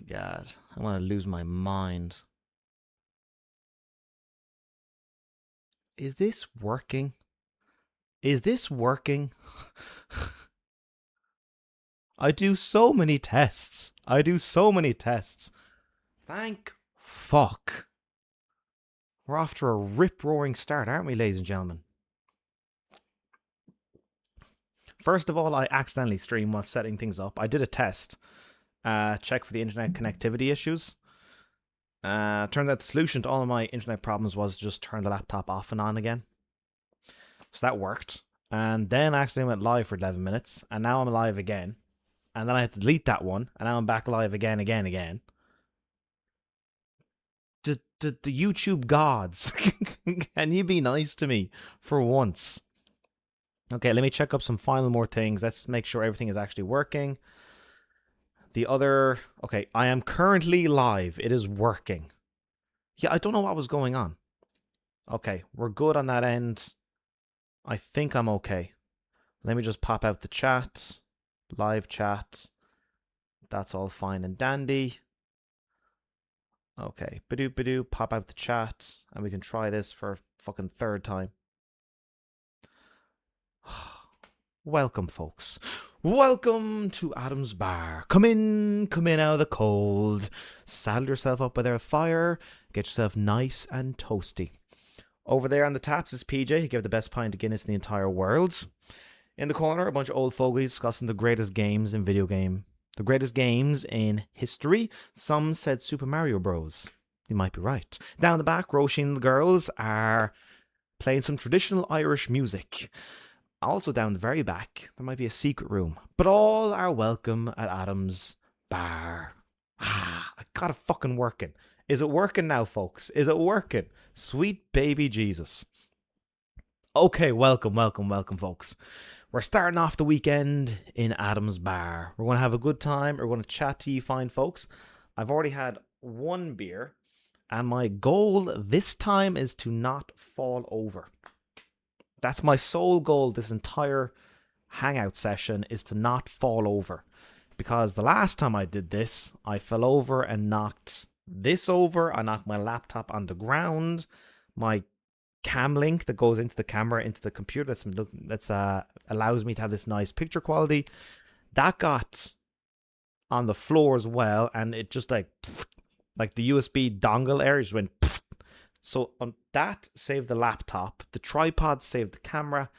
my god. I want to lose my mind. Is this working? Is this working? I do so many tests. I do so many tests. Thank fuck. We're off to a rip-roaring start, aren't we, ladies and gentlemen? First of all, I accidentally streamed while setting things up. I did a test. Check for the internet connectivity issues. Turns out the solution to all of my internet problems was just turn the laptop off and on again. So that worked. And then I accidentally went live for 11 minutes. And now I'm live again. And then I had to delete that one. And now I'm back live again. The YouTube gods. Can you be nice to me for once? Okay, let me check up some final more things. Let's make sure everything is actually working. Okay, I am currently live. It is working. Yeah, I don't know what was going on. Okay, we're good on that end. I think I'm okay. Let me just pop out the chat. Live chat. That's all fine and dandy. Okay, badoo, pop out the chat, and we can try this for a fucking third time. Welcome, folks. Welcome to Adam's Bar. Come in out of the cold. Saddle yourself up by their fire. Get yourself nice and toasty. Over there on the taps is PJ. He gave the best pint of Guinness in the entire world. In the corner, a bunch of old fogies discussing the greatest games in the greatest games in history. Some said Super Mario Bros. You might be right. Down the back, Roisin and the girls are playing some traditional Irish music. Also down the very back, there might be a secret room. But all are welcome at Adam's Bar. I got it fucking working. Is it working now, folks? Is it working? Sweet baby Jesus. Okay, welcome, folks. We're starting off the weekend in Adam's Bar. We're going to have a good time. We're going to chat to you fine folks. I've already had one beer, and my goal this time is to not fall over. That's my sole goal this entire hangout session, is to not fall over. Because the last time I did this, I fell over and knocked this over. I knocked my laptop on the ground. My cam link that goes into the camera, into the computer, that's allows me to have this nice picture quality, that got on the floor as well, and it just like the USB dongle area just went. So that saved the laptop, the tripod saved the camera.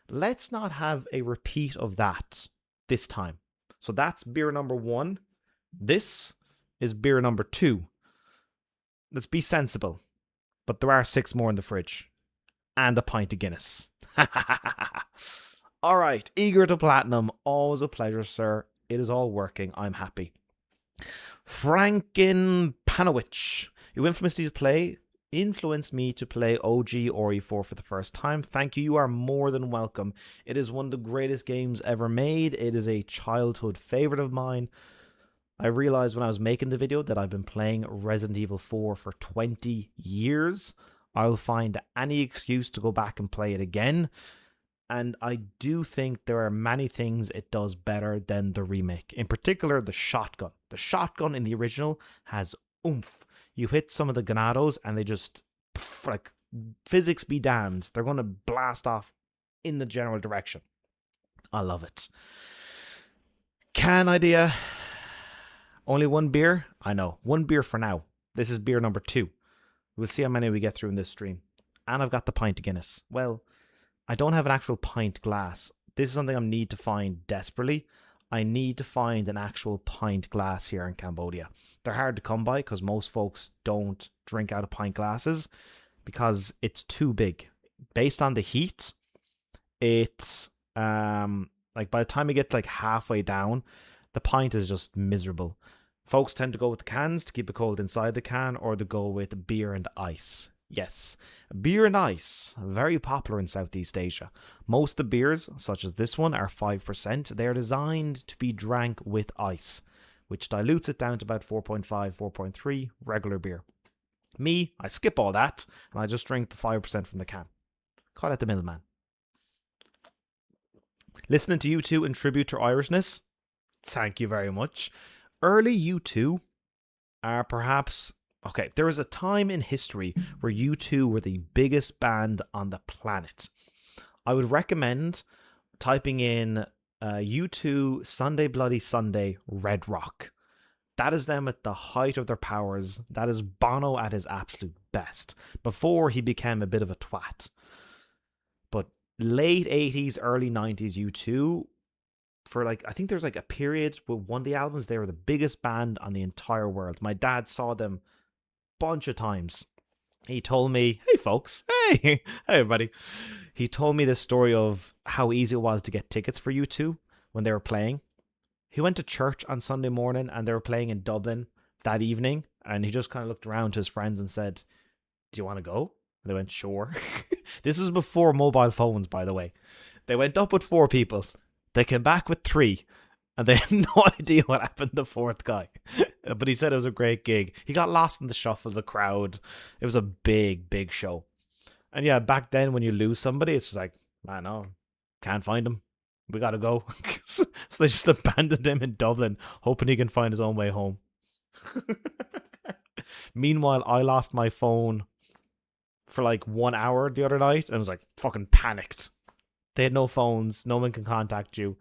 Let's not have a repeat of that this time. So that's beer number 1. This is beer number 2. Let's be sensible. But there are 6 more in the fridge. And a pint of Guinness. All right, eager to platinum. Always a pleasure, sir. It is all working. I'm happy. Franken Panowicz. You influenced me to play OG Ori 4 for the first time. Thank you. You are more than welcome. It is one of the greatest games ever made. It is a childhood favorite of mine. I realized when I was making the video that I've been playing Resident Evil 4 for 20 years. I'll find any excuse to go back and play it again. And I do think there are many things it does better than the remake. In particular, the shotgun. The shotgun in the original has oomph. You hit some of the Ganados and they just, like, physics be damned. They're going to blast off in the general direction. I love it. Can idea. Only one beer? I know. One beer for now. This is beer number 2. We'll see how many we get through in this stream. And I've got the pint of Guinness. Well, I don't have an actual pint glass. This is something I need to find desperately. I need to find an actual pint glass here in Cambodia. They're hard to come by because most folks don't drink out of pint glasses because it's too big. Based on the heat, it's like by the time you get like halfway down, the pint is just miserable. Folks tend to go with the cans to keep it cold inside the can, or to go with beer and ice. Yes, beer and ice, very popular in Southeast Asia. Most of the beers, such as this one, are 5%. They are designed to be drank with ice, which dilutes it down to about 4.5, 4.3 regular beer. Me, I skip all that, and I just drink the 5% from the can. Call it the middleman. Listening to you two in tribute to Irishness, thank you very much. Early U2 are perhaps... Okay, there was a time in history where U2 were the biggest band on the planet. I would recommend typing in U2 Sunday Bloody Sunday Red Rock. That is them at the height of their powers. That is Bono at his absolute best, before he became a bit of a twat. But late 80s, early 90s U2, for like, I think there's like a period with one of the albums, they were the biggest band on the entire world. My dad saw them a bunch of times. He told me, hey folks, hey everybody. He told me this story of how easy it was to get tickets for U2 when they were playing. He went to church on Sunday morning and they were playing in Dublin that evening, and he just kind of looked around to his friends and said, do you want to go? And they went, sure. This was before mobile phones, by the way. They went up with 4 people. They came back with 3. And they had no idea what happened to the 4th guy. But he said it was a great gig. He got lost in the shuffle of the crowd. It was a big, big show. And yeah, back then when you lose somebody, it's just like, I know, can't find him. We gotta go. So they just abandoned him in Dublin, hoping he can find his own way home. Meanwhile, I lost my phone for like 1 hour the other night and was like fucking panicked. They had no phones. No one can contact you.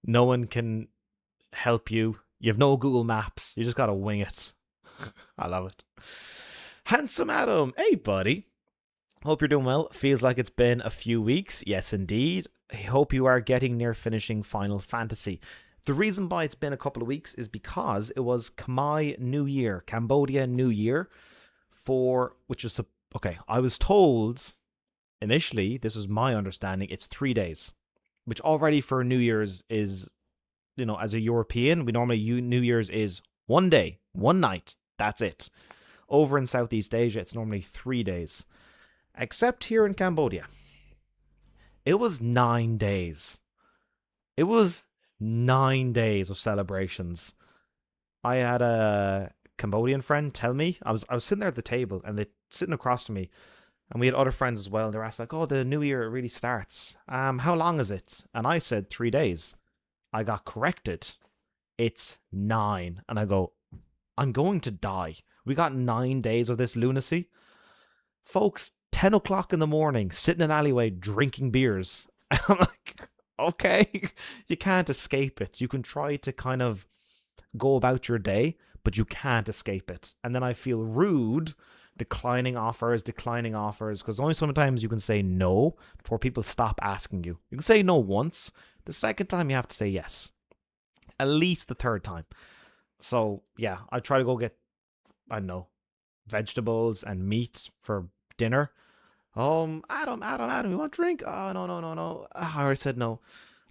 No one can help you. You have no Google Maps. You just gotta wing it. I love it. Handsome Adam. Hey, buddy. Hope you're doing well. Feels like it's been a few weeks. Yes, indeed. I hope you are getting near finishing Final Fantasy. The reason why it's been a couple of weeks is because it was Khmer New Year, Cambodia New Year, which is, okay, I was told initially, this was my understanding, it's 3 days, which already for New Year's is, as a European, we normally, New Year's is 1 day, 1 night, that's it. Over in Southeast Asia, it's normally 3 days. Except here in Cambodia. It was 9 days. It was 9 days of celebrations. I had a Cambodian friend tell me, I was sitting there at the table and they sitting across from me, and we had other friends as well, and they were asked like, oh, the new year really starts. How long is it? And I said 3 days. I got corrected. It's 9. And I go, I'm going to die. We got 9 days of this lunacy. Folks, 10 o'clock in the morning, sitting in an alleyway drinking beers. And I'm like, okay, you can't escape it. You can try to kind of go about your day, but you can't escape it. And then I feel rude declining offers, because only sometimes you can say no before people stop asking you. You can say no once. The second time you have to say yes. At least the third time. So, yeah, I try to go get, I don't know, vegetables and meat for dinner. Adam, you want a drink? Oh, no. I already said no.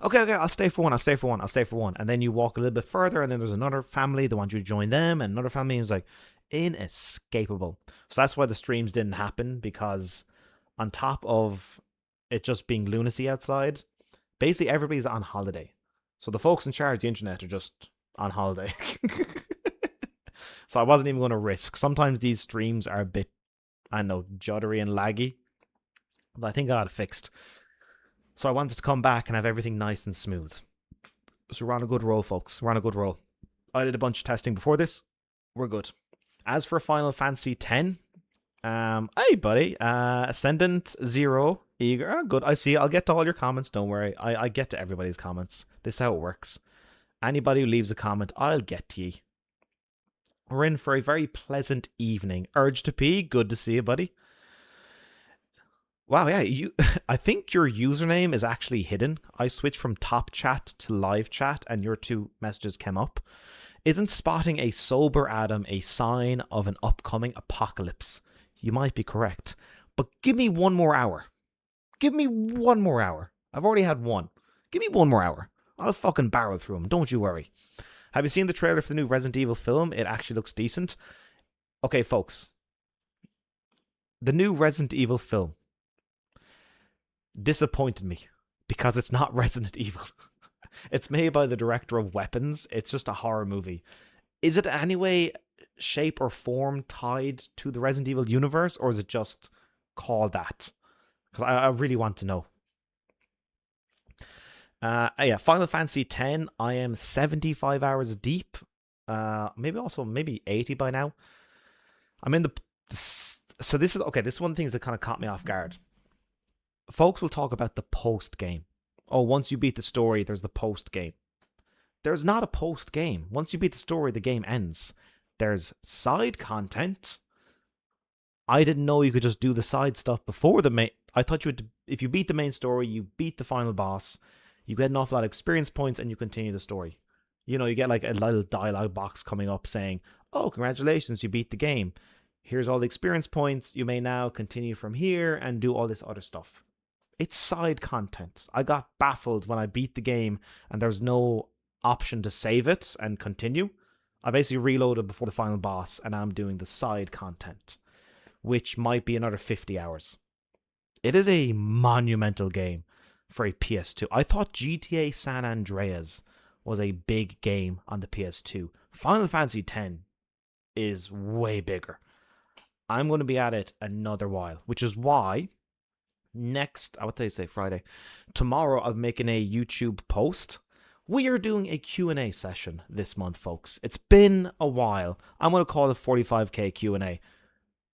Okay, I'll stay for one. And then you walk a little bit further, and then there's another family, they want you to join them, and another family is like, inescapable. So that's why the streams didn't happen, because on top of it just being lunacy outside, basically everybody's on holiday. So the folks in charge of the internet are just on holiday. So I wasn't even going to risk. Sometimes these streams are a bit, I don't know, juddery and laggy. But I think I got it fixed. So I wanted to come back and have everything nice and smooth. So we're on a good roll, folks. We're on a good roll. I did a bunch of testing before this. We're good. As for Final Fantasy X, hey buddy, Ascendant Zero, Eager, good. I see. I'll get to all your comments. Don't worry. I get to everybody's comments. This is how it works. Anybody who leaves a comment, I'll get to ye. We're in for a very pleasant evening. Urge to pee, good to see you, buddy. Wow, yeah, I think your username is actually hidden. I switched from top chat to live chat, and your 2 messages came up. Isn't spotting a sober Adam a sign of an upcoming apocalypse? You might be correct. But give me 1 more hour. Give me 1 more hour. I've already had 1. Give me 1 more hour. I'll fucking barrel through them. Don't you worry. Have you seen the trailer for the new Resident Evil film? It actually looks decent. Okay, folks. The new Resident Evil film disappointed me because it's not Resident Evil. It's made by the director of Weapons. It's just a horror movie. Is it in any way, shape, or form tied to the Resident Evil universe, or is it just called that? Because I really want to know. Yeah, Final Fantasy X, I am 75 hours deep. maybe 80 by now. I'm in the. So this is okay. This is one of the things that kind of caught me off guard. Folks will talk about the post game. Oh, once you beat the story, there's the post game. There's not a post game. Once you beat the story, the game ends. There's side content. I didn't know you could just do the side stuff before the main. I thought you would, if you beat the main story, you beat the final boss, you get an awful lot of experience points, and you continue the story. You know, you get like a little dialogue box coming up saying, "Oh, congratulations, you beat the game. Here's all the experience points. You may now continue from here and do all this other stuff." It's side content. I got baffled when I beat the game and there's no option to save it and continue. I basically reloaded before the final boss and I'm doing the side content, which might be another 50 hours. It is a monumental game for a PS2. I thought GTA San Andreas was a big game on the PS2. Final Fantasy X is way bigger. I'm going to be at it another while, which is why what did I say, Friday? Tomorrow I'll be making a YouTube post. We are doing a Q&A session this month, folks. It's been a while. I'm going to call it 45k Q&A.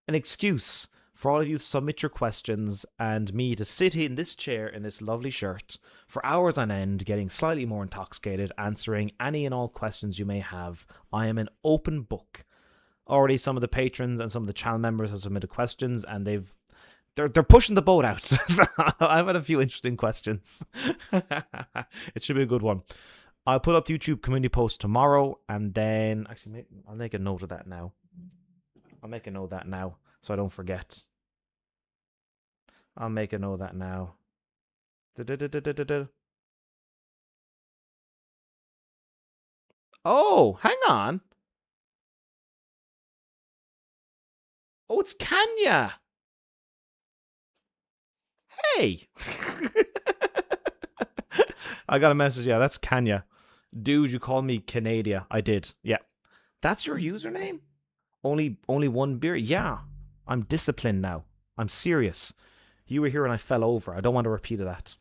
An excuse for all of you to submit your questions and me to sit in this chair in this lovely shirt for hours on end, getting slightly more intoxicated, answering any and all questions you may have. I am an open book. Already some of the patrons and some of the channel members have submitted questions and they're pushing the boat out. I've had a few interesting questions. It should be a good one. I'll put up the YouTube community post tomorrow, and then actually I'll make a note of that now. So I don't forget. I'll make a note of that now. Oh, hang on. Oh, it's Kanya. Hey. I got a message. Yeah, that's Kanya. Dude, you called me Canada. I did. Yeah. That's your username? Only one beer? Yeah. I'm disciplined now. I'm serious. You were here and I fell over. I don't want to repeat that.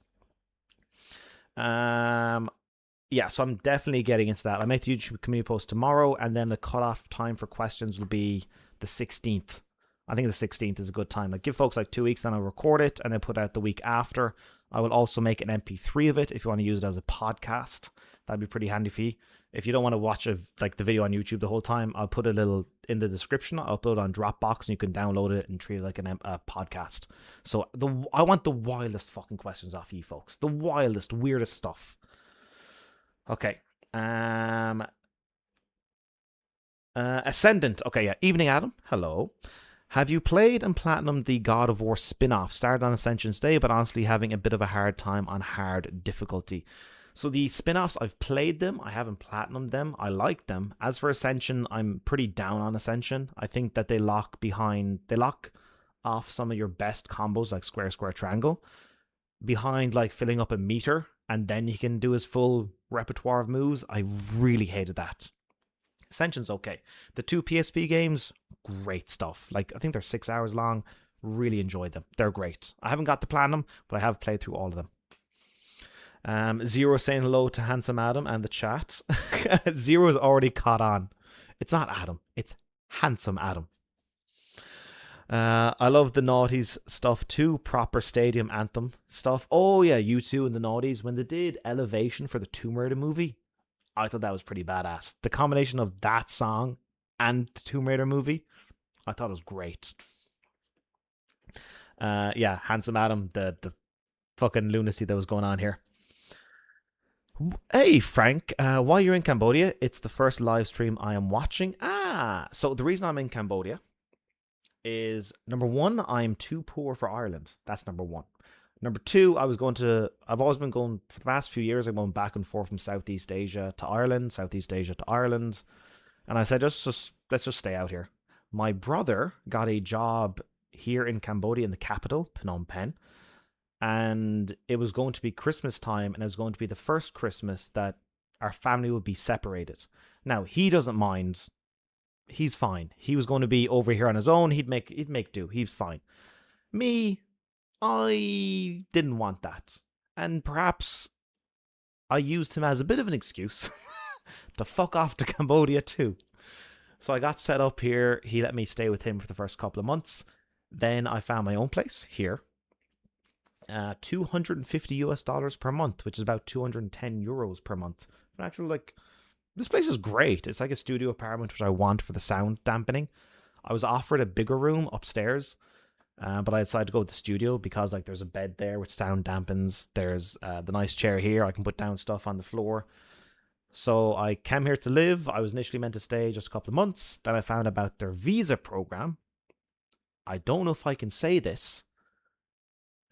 Yeah, so I'm definitely getting into that. I'll make the YouTube community post tomorrow, and then the cutoff time for questions will be the 16th. I think the 16th is a good time. Like, give folks like 2 weeks, then I'll record it and then put out the week after. I will also make an MP3 of it if you want to use it as a podcast. That'd be pretty handy for you. If you don't want to watch the video on YouTube the whole time, I'll put a little in the description. I'll upload it on Dropbox and you can download it and treat it like a podcast. So I want the wildest fucking questions off you folks. The wildest, weirdest stuff. Okay. Ascendant. Okay, yeah. Evening, Adam. Hello. Have you played and platinumed the God of War spin-off? Started on Ascension's Day, but honestly having a bit of a hard time on hard difficulty. So the spin-offs, I've played them. I haven't platinumed them. I like them. As for Ascension, I'm pretty down on Ascension. I think that they lock off some of your best combos, like square, square, triangle, behind like filling up a meter, and then he can do his full repertoire of moves. I really hated that. Ascension's okay. The 2 PSP games, great stuff. Like, I think they're 6 hours long. Really enjoyed them. They're great. I haven't got to platinum, but I have played through all of them. Zero saying hello to Handsome Adam and the chat. Zero's already caught on. It's not Adam. It's Handsome Adam. I love the Naughties stuff too. Proper stadium anthem stuff. Oh yeah, U2 and the Naughties. When they did Elevation for the Tomb Raider movie, I thought that was pretty badass. The combination of that song and the Tomb Raider movie, I thought it was great. Yeah, Handsome Adam, the fucking lunacy that was going on here. Hey, Frank, while you're in Cambodia, it's the first live stream I am watching. So the reason I'm in Cambodia is, number one, I'm too poor for Ireland. That's number one. Number two, I've always been going, for the past few years, I'm going back and forth from Southeast Asia to Ireland, And I said, let's just stay out here. My brother got a job here in Cambodia in the capital, Phnom Penh. And it was going to be Christmas time, and it was going to be the first Christmas that our family would be separated. Now, he doesn't mind. He's fine. He was going to be over here on his own. He'd make do. He's fine. Me, I didn't want that. And perhaps I used him as a bit of an excuse to fuck off to Cambodia too. So I got set up here. He let me stay with him for the first couple of months. Then I found my own place here. $250 per month, which is about 210 euros per month. And actually, like, this place is great. It's like a studio apartment, which I want for the sound dampening. I was offered a bigger room upstairs, but I decided to go with the studio because, like, there's a bed there which sound dampens. There's the nice chair here. I can put down stuff on the floor. So I came here to live. I was initially meant to stay just a couple of months. Then I found about their visa program. I don't know if I can say this.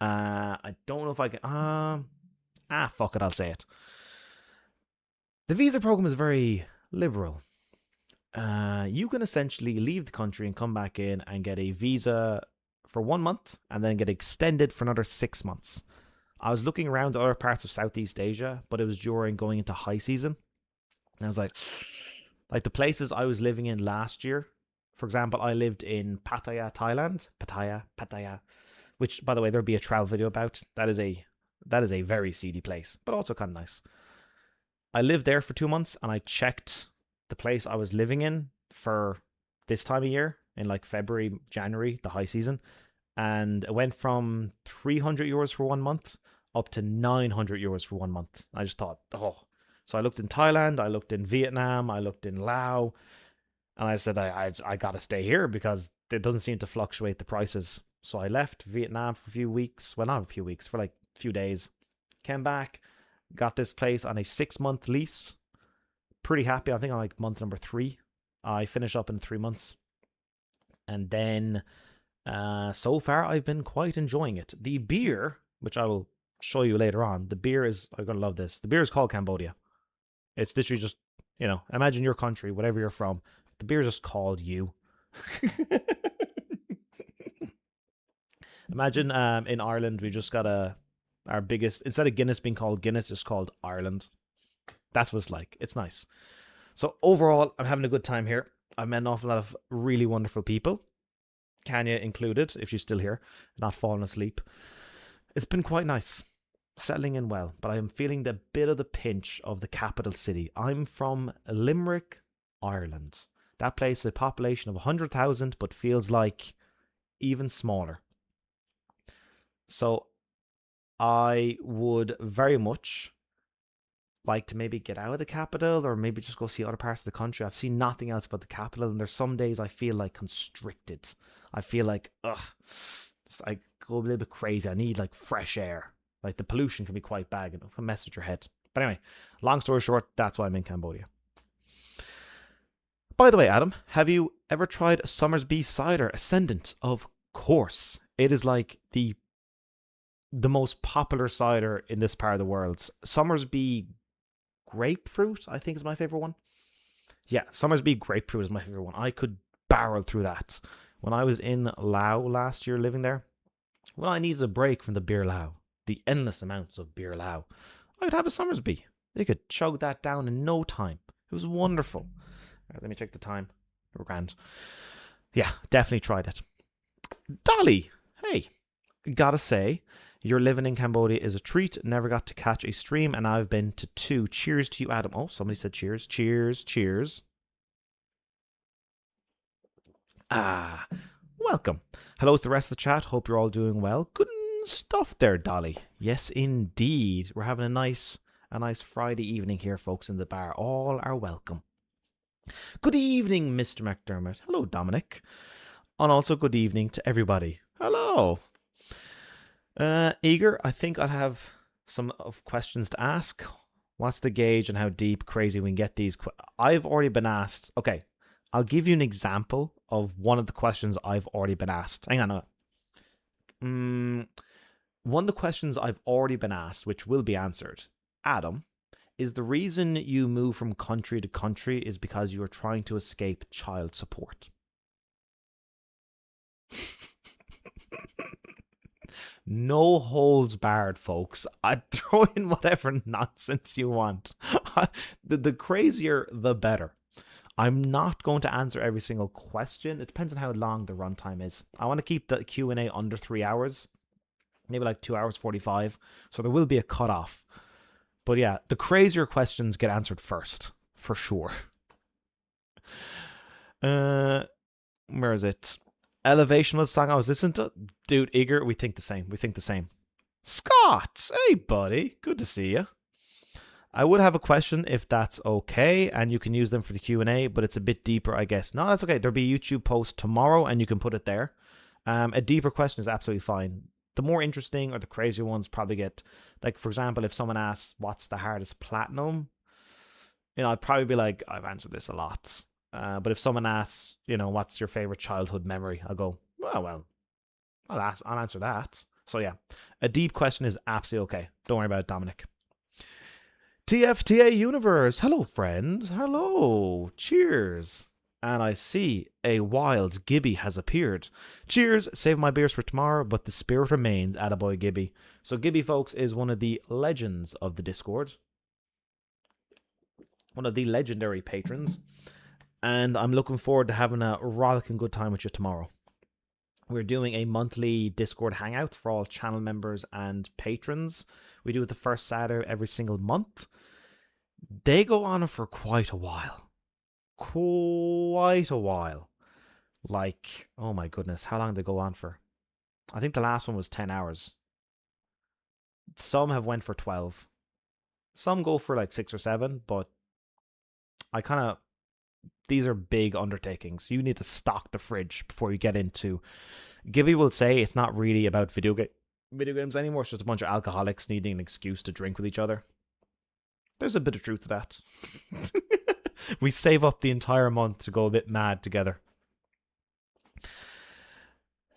I don't know if I can. Fuck it, I'll say it. The visa program is very liberal. You can essentially leave the country and come back in and get a visa for 1 month and then get extended for another 6 months. I was looking around other parts of Southeast Asia, but it was during going into high season. And I was like the places I was living in last year. For example, I lived in Pattaya, Thailand. Pattaya. Which, by the way, there'll be a travel video about. That is a very seedy place, but also kind of nice. I lived there for 2 months, and I checked the place I was living in for this time of year, in like February, January, the high season. And it went from 300 euros for 1 month up to 900 euros for 1 month. I just thought, oh. So I looked in Thailand, I looked in Vietnam, I looked in Laos, and I said, I got to stay here because it doesn't seem to fluctuate the prices. So I left Vietnam for a few weeks. Well, not a few weeks, for like a few days. Came back, got this place on a 6-month lease. Pretty happy. I think I'm like month number 3. I finish up in 3 months. And then so far I've been quite enjoying it. The beer, which I will show you later on, the beer is, I'm going to love this. The beer is called Cambodia. It's literally just, imagine your country, whatever you're from. The beer is just called you. Imagine in Ireland, we just got our biggest, instead of Guinness being called Guinness, it's called Ireland. That's what it's like. It's nice. So overall, I'm having a good time here. I've met an awful lot of really wonderful people. Kanya included, if she's still here, not falling asleep. It's been quite nice. Settling in well, but I am feeling the bit of the pinch of the capital city. I'm from Limerick, Ireland. That place, a population of 100,000, but feels like even smaller. So I would very much like to maybe get out of the capital or maybe just go see other parts of the country. I've seen nothing else but the capital, and there's some days I feel like constricted. I feel like, I go a little bit crazy. I need like fresh air. Like the pollution can be quite bad and it can mess with your head. But anyway, long story short, that's why I'm in Cambodia. By the way, Adam, have you ever tried Somersby Cider Ascendant? Of course. It is like the most popular cider in this part of the world. Somersby Grapefruit, I think, is my favorite one. Yeah, Somersby Grapefruit is my favorite one. I could barrel through that. When I was in Laos last year living there, when I needed a break from the beer Lao, the endless amounts of beer Lao, I'd have a Somersby. You could chug that down in no time. It was wonderful. Right, let me check the time. We're grand. Yeah, definitely tried it. Dolly, hey, gotta say, your living in Cambodia is a treat. Never got to catch a stream, and I've been to 2. Cheers to you, Adam. Oh, somebody said cheers. Cheers, cheers. Welcome. Hello to the rest of the chat. Hope you're all doing well. Good stuff there, Dolly. Yes, indeed. We're having a nice Friday evening here, folks, in the bar. All are welcome. Good evening, Mr. McDermott. Hello, Dominic. And also good evening to everybody. Hello. Eager, I think I'll have some of questions to ask. What's the gauge and how deep, crazy we can get these? I've already been asked. Okay, I'll give you an example of one of the questions I've already been asked. Hang on. One of the questions I've already been asked, which will be answered. Adam, is the reason you move from country to country is because you are trying to escape child support? No holds barred, folks. I'd throw in whatever nonsense you want. The crazier, the better. I'm not going to answer every single question. It depends on how long the runtime is. I want to keep the Q&A under 3 hours. Maybe like 2 hours 45. So there will be a cutoff. But yeah, the crazier questions get answered first. for sure. Where is it? Elevation was the song I was listening to. Dude, Igor, we think the same. We think the same. Scott, hey buddy, good to see you. I would have a question if that's okay, and you can use them for the Q&A, but it's a bit deeper, I guess. No, that's okay. There'll be a YouTube post tomorrow, and you can put it there. A deeper question is absolutely fine. The more interesting or the crazier ones probably get, like, for example, if someone asks, what's the hardest platinum? I'd probably be like, I've answered this a lot. But if someone asks, what's your favorite childhood memory? I'll go, well, I'll answer that. So yeah, a deep question is absolutely okay. Don't worry about it, Dominic. TFTA Universe. Hello, friend. Hello. Cheers. And I see a wild Gibby has appeared. Cheers. Save my beers for tomorrow, but the spirit remains. Attaboy Gibby. So Gibby, folks, is one of the legends of the Discord. One of the legendary patrons. And I'm looking forward to having a rollicking good time with you tomorrow. We're doing a monthly Discord hangout for all channel members and patrons. We do it the first Saturday every single month. They go on for quite a while. Like, oh my goodness, how long did they go on for? I think the last one was 10 hours. Some have went for 12. Some go for like 6 or 7, but these are big undertakings. You need to stock the fridge before you get into. Gibby will say it's not really about video games anymore. It's just a bunch of alcoholics needing an excuse to drink with each other. There's a bit of truth to that. We save up the entire month to go a bit mad together.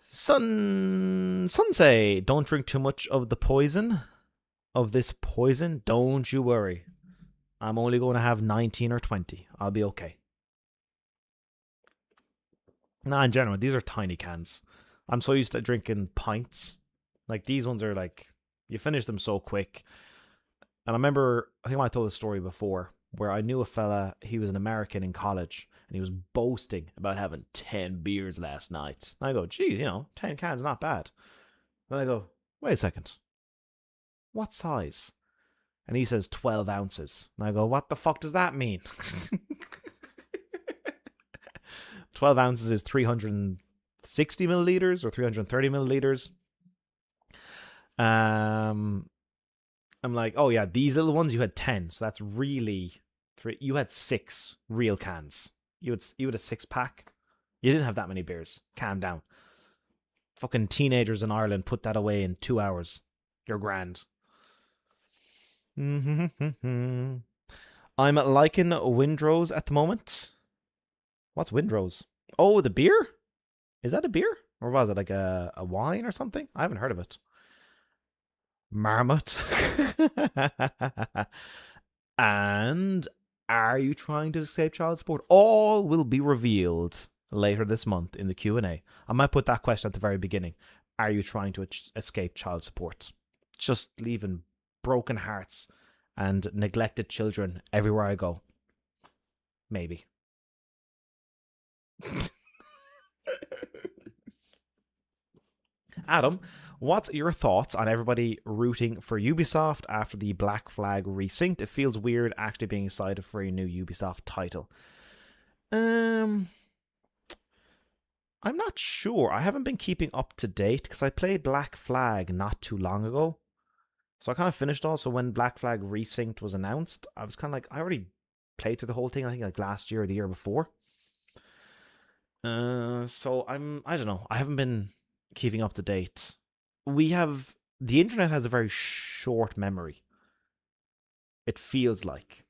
Sunsay, don't drink too much of the poison. Of this poison, don't you worry. I'm only going to have 19 or 20. I'll be okay. Nah, in general, these are tiny cans. I'm so used to drinking pints. Like, these ones are like, you finish them so quick. And I remember, I think I told this story before, where I knew a fella, he was an American in college, and he was boasting about having 10 beers last night. And I go, geez, 10 cans, not bad. Then I go, wait a second. What size? And he says 12 ounces. And I go, what the fuck does that mean? 12 ounces is 360 milliliters or 330 milliliters. I'm like, oh yeah, these little ones, you had 10. So that's really you had 6 real cans. You had a 6-pack. You didn't have that many beers. Calm down. Fucking teenagers in Ireland put that away in 2 hours. You're grand. I'm liking Windrose at the moment. What's Windrose? Oh, the beer? Is that a beer? Or was it like a wine or something? I haven't heard of it. Marmot. And are you trying to escape child support? All will be revealed later this month in the Q&A. I might put that question at the very beginning. Are you trying to escape child support? Just leaving broken hearts and neglected children everywhere I go. Maybe. Adam, what's your thoughts on everybody rooting for Ubisoft after the Black Flag resynced? It feels weird actually being excited for a new Ubisoft title. I'm not sure. I haven't been keeping up to date because I played Black Flag not too long ago. So I kind of finished also when Black Flag resynced was announced. I was kind of like, I already played through the whole thing, I think like last year or the year before. So I don't know. I haven't been keeping up to date. The internet has a very short memory. It feels like.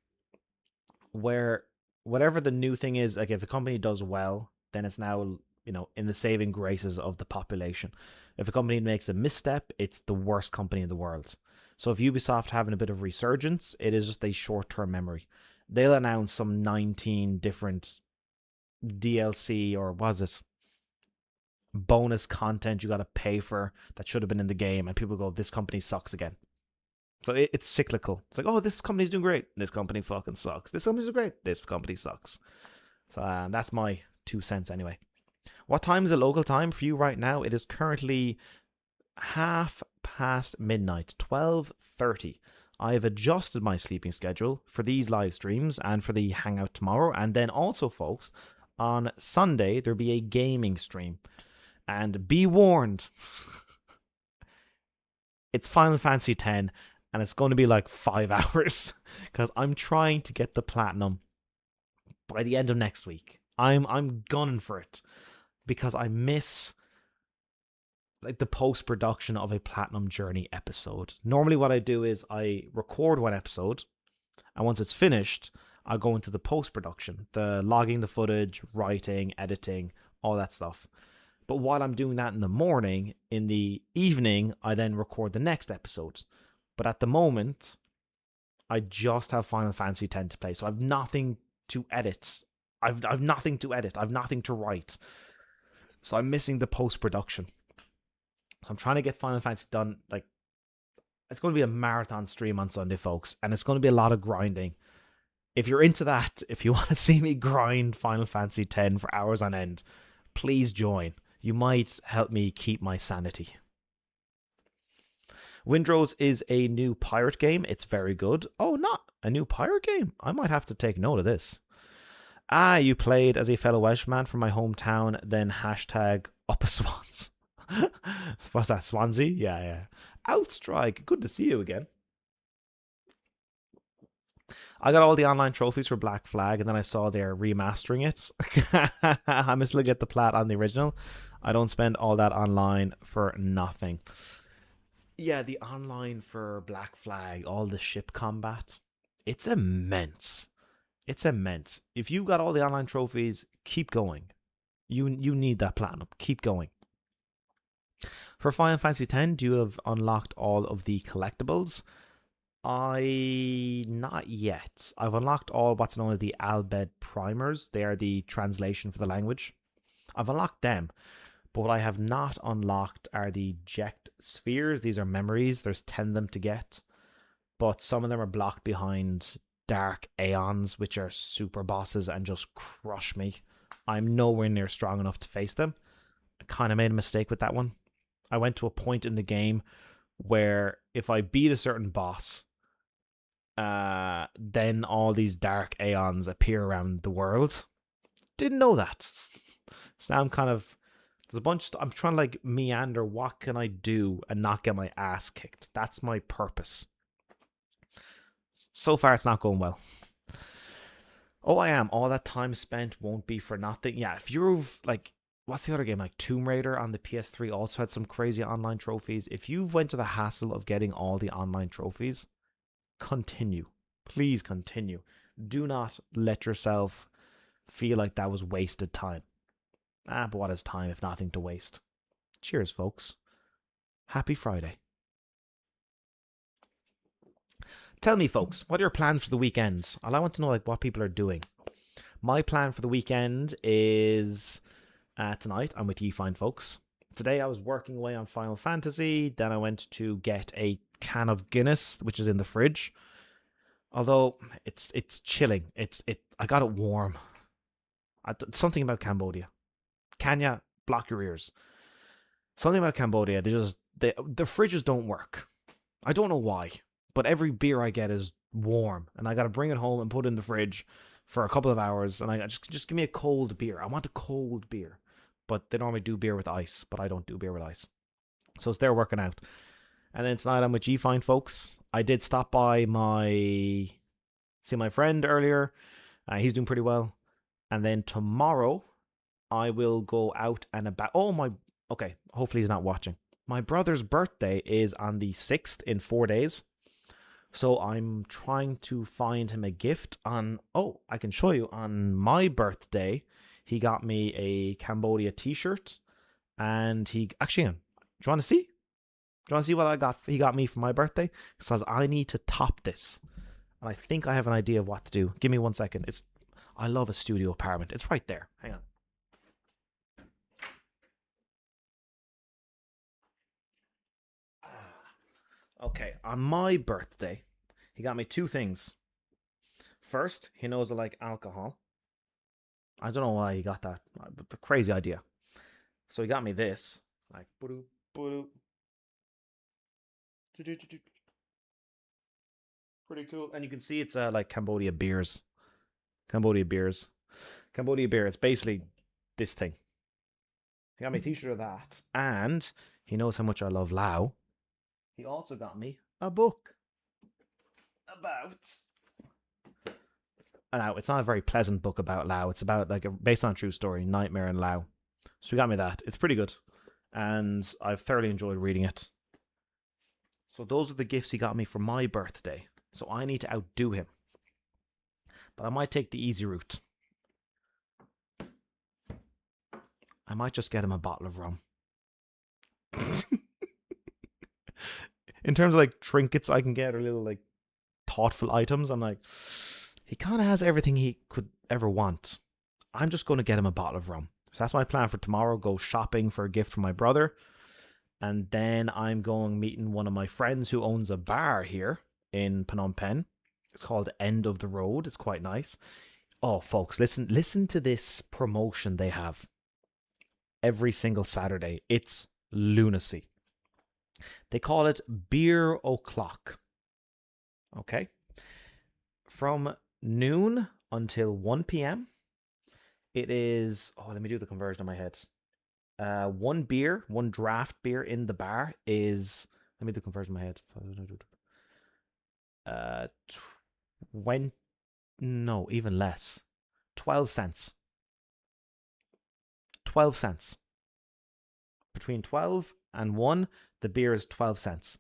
Where whatever the new thing is, like if a company does well, then it's now, in the saving graces of the population. If a company makes a misstep, it's the worst company in the world. So if Ubisoft having a bit of resurgence, it is just a short-term memory. They'll announce some 19 different DLC, or was it bonus content you got to pay for that should have been in the game, and people go, this company sucks again. So it's cyclical. It's like, oh, this company's doing great. This company fucking sucks. This company's doing great. This company sucks. So that's my 2 cents anyway. What time is the local time for you right now? It is currently 12:30 midnight, 12:30 I've adjusted my sleeping schedule for these live streams and for the hangout tomorrow. And then also, folks, on Sunday, there'll be a gaming stream. And be warned, it's Final Fantasy X, and it's going to be like 5 hours because I'm trying to get the platinum by the end of next week. I'm gunning for it because I miss like the post production of a Platinum Journey episode. Normally, what I do is I record one episode, and once it's finished, I go into the post production, the logging the footage, writing, editing, all that stuff. But while I'm doing that in the morning, in the evening, I then record the next episode. But at the moment, I just have Final Fantasy X to play, so I've nothing to edit. I've nothing to edit. I've nothing to write. So I'm missing the post production. So I'm trying to get Final Fantasy done. Like, it's going to be a marathon stream on Sunday, folks, and it's going to be a lot of grinding. If you're into that, if you want to see me grind Final Fantasy X for hours on end, please join. You might help me keep my sanity. Windrose is a new pirate game. It's very good. Oh, not a new pirate game. I might have to take note of this. You played as a fellow Welshman from my hometown, then hashtag up a swans. What's that, Swansea? Yeah. Outstrike, good to see you again. I got all the online trophies for Black Flag, and then I saw they're remastering it. I'm still get the plat on the original. I don't spend all that online for nothing. Yeah, the online for Black Flag, all the ship combat, it's immense. It's immense. If you got all the online trophies, keep going. You need that platinum. Keep going. For Final Fantasy X, do you have unlocked all of the collectibles? Not yet. I've unlocked all what's known as the Albed primers. They are the translation for the language. I've unlocked them, but what I have not unlocked are the Ject spheres. These are memories. There's 10 of them to get, but some of them are blocked behind dark aeons, which are super bosses and just crush me. I'm nowhere near strong enough to face them. I kind of made a mistake with that one. I went to a point in the game where if I beat a certain boss, then all these dark aeons appear around the world. Didn't know that. So now I'm kind of, there's a bunch I'm trying to like meander. What can I do and not get my ass kicked? That's my purpose. So far, it's not going well. Oh, I am. All that time spent won't be for nothing. Yeah, if you've like, what's the other game? Like Tomb Raider on the PS3 also had some crazy online trophies. If you've went to the hassle of getting all the online trophies, continue. Please continue. Do not let yourself feel like that was wasted time. But what is time if nothing to waste? Cheers, folks. Happy Friday. Tell me, folks, what are your plans for the weekend? I want to know like what people are doing. My plan for the weekend is tonight. I'm with you fine folks. Today I was working away on Final Fantasy. Then I went to get a can of Guinness, which is in the fridge. Although it's chilling. I got it warm. Something about Cambodia. Kenya, block your ears. Something about Cambodia. The fridges don't work. I don't know why. But every beer I get is warm, and I got to bring it home and put it in the fridge for a couple of hours. And I just give me a cold beer. I want a cold beer, but they normally do beer with ice, but I don't do beer with ice, so it's there working out. And then tonight I'm with G Fine folks. I did stop by see my friend earlier. He's doing pretty well. And then tomorrow I will go out and about. Okay. Hopefully he's not watching. My brother's birthday is on the 6th in 4 days. So I'm trying to find him a gift I can show you. On my birthday, he got me a Cambodia t-shirt. And do you want to see? Do you want to see what he got me for my birthday? He says, I need to top this. And I think I have an idea of what to do. Give me 1 second. I love a studio apartment. It's right there. Hang on. Okay, on my birthday, he got me 2 things. First, he knows I like alcohol. I don't know why he got that. But crazy idea. So he got me this. Like, Pretty cool. And you can see it's like Cambodia beers. Cambodia beers. Cambodia beer. It's basically this thing. He got me a t-shirt of that. And he knows how much I love Lao. He also got me a book about. Now, it's not a very pleasant book about Lao. It's about based on a true story, Nightmare in Lao. So he got me that. It's pretty good. And I've thoroughly enjoyed reading it. So those are the gifts he got me for my birthday. So I need to outdo him. But I might take the easy route. I might just get him a bottle of rum. In terms of like trinkets I can get or little like thoughtful items, I'm like, he kind of has everything he could ever want. I'm just going to get him a bottle of rum. So that's my plan for tomorrow. Go shopping for a gift for my brother. And then I'm going meeting one of my friends who owns a bar here in Phnom Penh. It's called End of the Road. It's quite nice. Oh, folks, listen to this promotion they have every single Saturday. It's lunacy. They call it Beer O'Clock. Okay. From noon until 1 p.m. It is, let me do the conversion in my head. One draft beer in the bar is, let me do the conversion in my head. 20, no, even less. 12 cents. 12 cents. Between 12 and 1, the beer is 12 cents.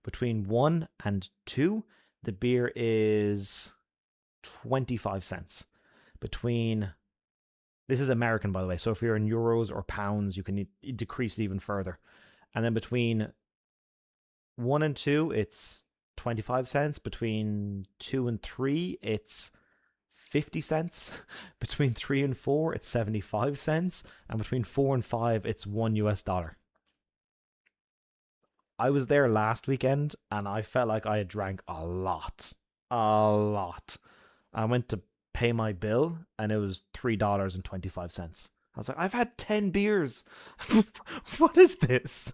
Between 1 and 2, the beer is 25 cents. This is American, by the way, so if you're in euros or pounds, you can decrease it even further. And then between 1 and 2, it's 25 cents. Between 2 and 3, it's 50 cents. Between 3 and 4, it's 75 cents. And between 4 and 5, it's $1. I was there last weekend and I felt like I had drank a lot. A lot. I went to pay my bill and it was $3.25. I was like, I've had 10 beers. What is this?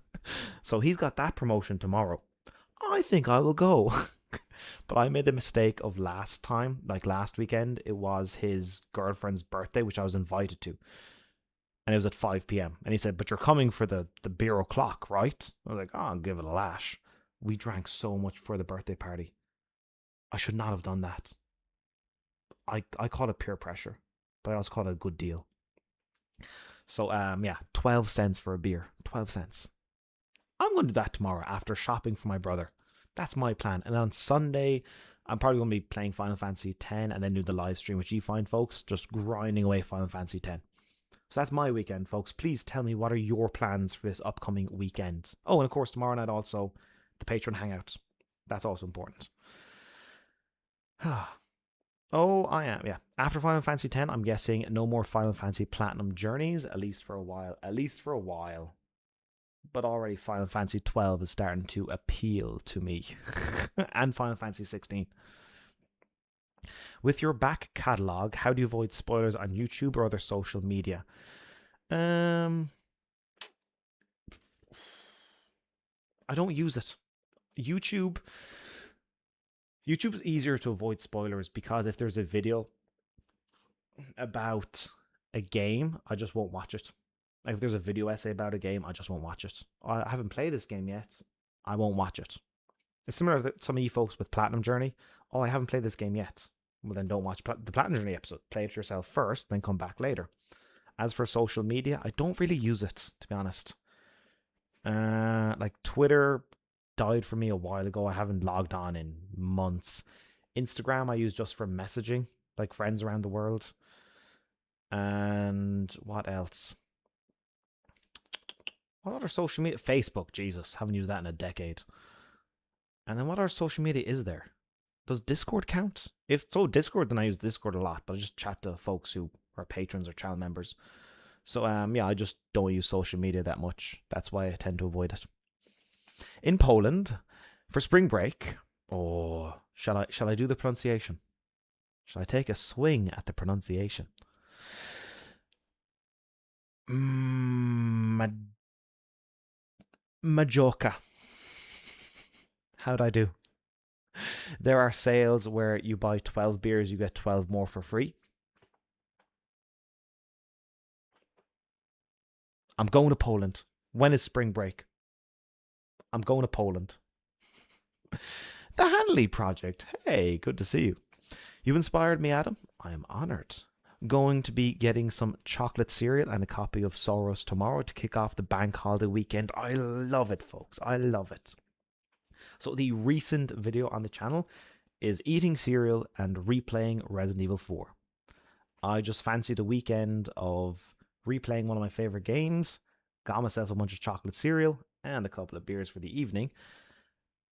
So he's got that promotion tomorrow. I think I will go. But I made the mistake of last weekend. It was his girlfriend's birthday, which I was invited to. And it was at 5 p.m. And he said, but you're coming for the beer o'clock, right? I was like, I'll give it a lash. We drank so much for the birthday party. I should not have done that. I call it peer pressure, but I also call it a good deal. So, 12 cents for a beer. 12 cents. I'm going to do that tomorrow after shopping for my brother. That's my plan. And on Sunday, I'm probably going to be playing Final Fantasy X and then do the live stream with you fine folks, just grinding away Final Fantasy X. So that's my weekend, folks. Please tell me, what are your plans for this upcoming weekend? Oh, and of course, tomorrow night also, the Patreon Hangout. That's also important. Oh, I am, yeah. After Final Fantasy X, I'm guessing no more Final Fantasy Platinum Journeys, at least for a while. But already Final Fantasy 12 is starting to appeal to me. And Final Fantasy 16. With your back catalogue, how do you avoid spoilers on YouTube or other social media? I don't use it. YouTube's easier to avoid spoilers because if there's a video about a game, I just won't watch it. Like if there's a video essay about a game, I just won't watch it. I haven't played this game yet. I won't watch it. It's similar to some of you folks with Platinum Journey. Oh, I haven't played this game yet. Well, then don't watch the Platinum Journey episode. Play it yourself first, then come back later. As for social media, I don't really use it, to be honest. Like Twitter died for me a while ago. I haven't logged on in months. Instagram I use just for messaging, like friends around the world. And what else? What other social media? Facebook, Jesus, haven't used that in a decade. And then what other social media is there? Does Discord count? If so, Discord, then I use Discord a lot, but I just chat to folks who are patrons or channel members. So, I just don't use social media that much. That's why I tend to avoid it. In Poland, for spring break, shall I do the pronunciation? Shall I take a swing at the pronunciation? Majorca. How'd I do? There are sales where you buy 12 beers, you get 12 more for free. I'm going to Poland. When is spring break? I'm going to Poland. The Hanley Project. Hey, good to see you. You've inspired me, Adam. I am honoured. Going to be getting some chocolate cereal and a copy of Soros tomorrow to kick off the bank holiday weekend. I love it, folks. I love it. So the recent video on the channel is eating cereal and replaying Resident Evil 4. I just fancied a weekend of replaying one of my favourite games, got myself a bunch of chocolate cereal and a couple of beers for the evening,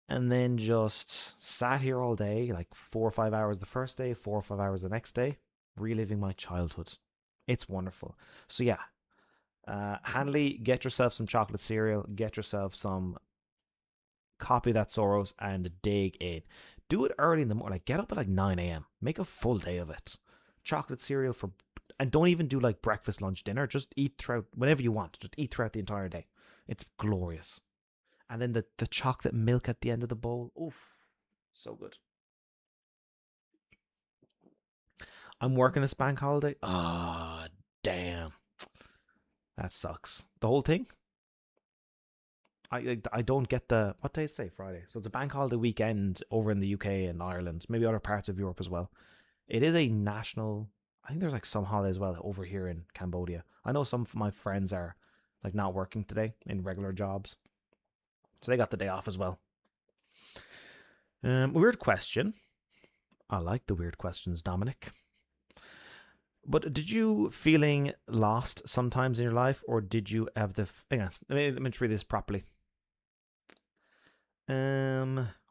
and then just sat here all day, like 4 or 5 hours the first day, 4 or 5 hours the next day, reliving my childhood. It's wonderful. So yeah, Hanley, get yourself some chocolate cereal, get yourself some copy that Soros and dig in. Do it early in the morning. Like, get up at like 9 a.m. Make a full day of it. Chocolate cereal for, and don't even do like breakfast, lunch, dinner. Just eat throughout whenever you want. Just eat throughout the entire day. It's glorious. And then the chocolate milk at the end of the bowl. Oof, so good. I'm working this bank holiday. Ah, damn. That sucks. The whole thing? I don't get the, what day is today? Friday. So it's a bank holiday weekend over in the UK and Ireland, maybe other parts of Europe as well. It is a national, I think there's like some holiday as well over here in Cambodia. I know some of my friends are like not working today in regular jobs. So they got the day off as well. Weird question. I like the weird questions, Dominic. But did you feeling lost sometimes in your life, or did you have the? Hang on, let me read this properly.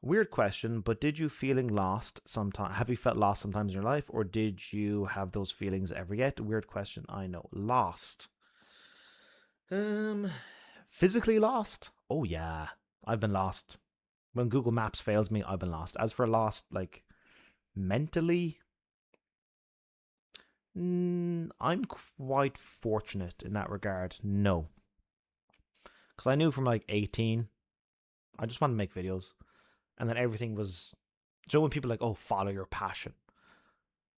Weird question, but did you feeling lost sometimes? Have you felt lost sometimes in your life, or did you have those feelings ever yet? Weird question, I know. Lost. Physically lost? Oh yeah, I've been lost. When Google Maps fails me, I've been lost. As for lost, like mentally, I'm quite fortunate in that regard. No, because I knew from like 18, I just wanted to make videos, and then everything was. So when people are like, "Oh, follow your passion,"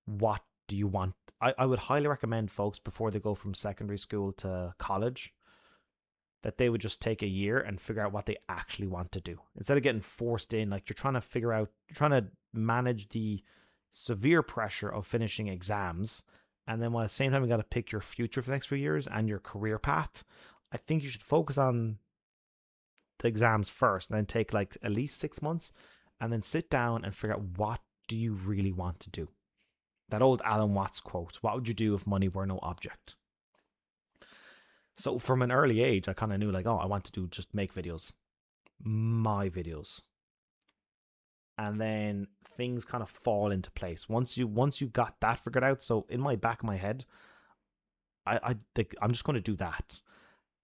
what do you want? I would highly recommend folks before they go from secondary school to college that they would just take a year and figure out what they actually want to do instead of getting forced in. Like, you're trying to figure out, you're trying to manage the severe pressure of finishing exams, and then while at the same time you got to pick your future for the next few years and your career path. I think you should focus on the exams first, and then take like at least 6 months, and then sit down and figure out what do you really want to do. That old Alan Watts quote: "What would you do if money were no object?" So from an early age, I kind of knew like, oh, I want to do just make videos, my videos, and then things kind of fall into place once you got that figured out. So in my back of my head, I think I'm just going to do that.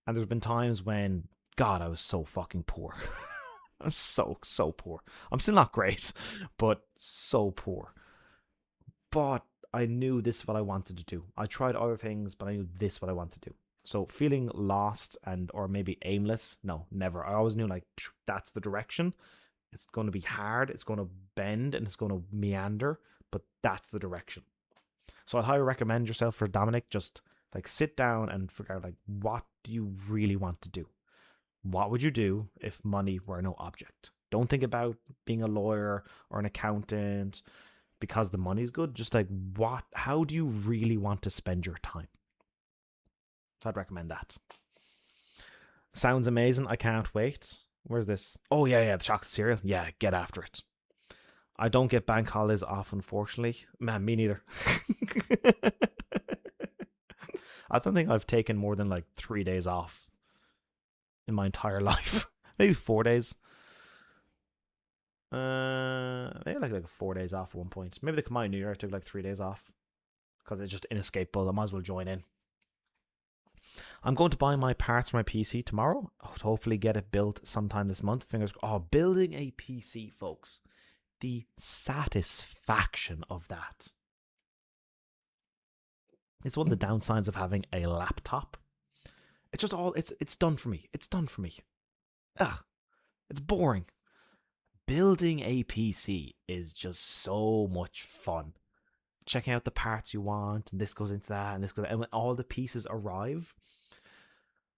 And there's been times when, God, I was so fucking poor. I was so poor. I'm still not great, but so poor. But I knew this is what I wanted to do. I tried other things, but I knew this is what I wanted to do. So feeling lost and or maybe aimless, no, never. I always knew like that's the direction. It's going to be hard, it's going to bend, and it's going to meander, but that's the direction. So I'd highly recommend yourself for Dominic, just like sit down and figure out like what do you really want to do? What would you do if money were no object? Don't think about being a lawyer or an accountant because the money's good. Just like how do you really want to spend your time? So I'd recommend that. Sounds amazing. I can't wait. Where's this? Oh, yeah, the chocolate cereal. Yeah, get after it. I don't get bank holidays off, unfortunately. Man, me neither. I don't think I've taken more than like 3 days off in my entire life. Maybe 4 days. Maybe like 4 days off at one point. Maybe the combined New Year I took like 3 days off because it's just inescapable. I might as well join in. I'm going to buy my parts for my PC tomorrow. To hopefully get it built sometime this month. Fingers crossed. Oh, building a PC, folks. The satisfaction of that. It's one of the downsides of having a laptop. It's just it's done for me. It's done for me. Ugh. It's boring. building a PC is just so much fun. Checking out the parts you want, and this goes into that, and this goes, and when all the pieces arrive,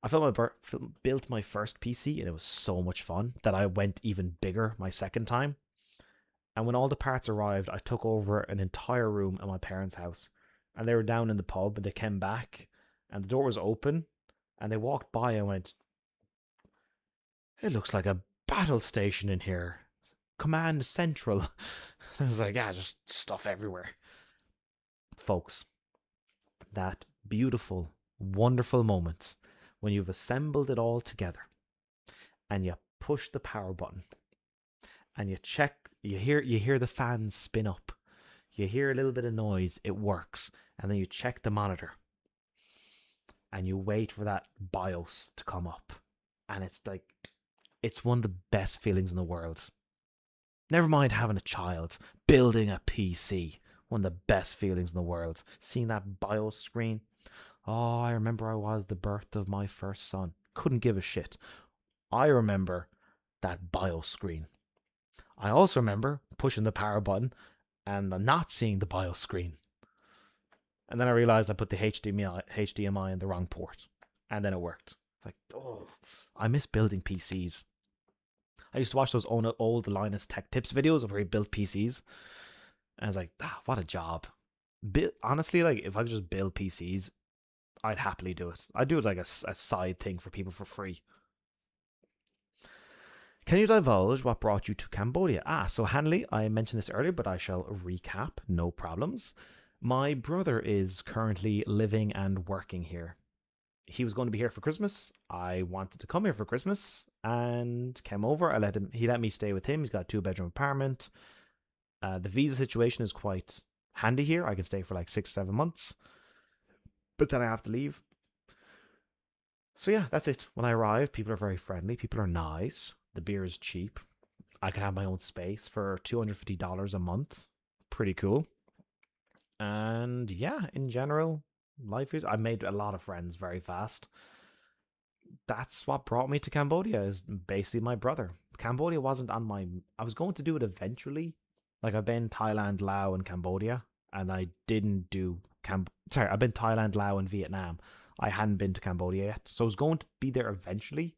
I built my first PC, and it was so much fun that I went even bigger my second time. And when all the parts arrived, I took over an entire room at my parents' house, and they were down in the pub, and they came back, and the door was open, and they walked by and went, "It looks like a battle station in here. Command Central." I was like, yeah, just stuff everywhere. Folks, that beautiful, wonderful moment when you've assembled it all together and you push the power button and you check, you hear the fans spin up, you hear a little bit of noise, it works, and then you check the monitor and you wait for that BIOS to come up, and it's like, it's one of the best feelings in the world. Never mind having a child, building a PC, one of the best feelings in the world. Seeing that BIOS screen. Oh, I remember I was the birth of my first son. Couldn't give a shit. I remember that BIOS screen. I also remember pushing the power button and not seeing the BIOS screen. And then I realized I put the HDMI in the wrong port. And then it worked. Like, oh, I miss building PCs. I used to watch those old Linus Tech Tips videos where he built PCs. And I was like, what a job. Honestly, like, if I could just build PCs, I'd happily do it. I'd do it like a side thing for people for free. Can you divulge what brought you to Cambodia? So Hanley, I mentioned this earlier, but I shall recap. No problems. My brother is currently living and working here. He was going to be here for Christmas. I wanted to come here for Christmas and came over. He let me stay with him. He's got a 2-bedroom apartment. The visa situation is quite handy here. I can stay for like 6-7 months, but then I have to leave. So yeah, that's it. When I arrived, people are very friendly. People are nice. The beer is cheap. I can have my own space for $250 a month. Pretty cool. And yeah, in general, life is... I made a lot of friends very fast. That's what brought me to Cambodia, is basically my brother. Cambodia wasn't on my... I was going to do it eventually. Like, I've been Thailand, Laos, and Cambodia, and I didn't do... I've been Thailand, Laos, and Vietnam. I hadn't been to Cambodia yet, so I was going to be there eventually.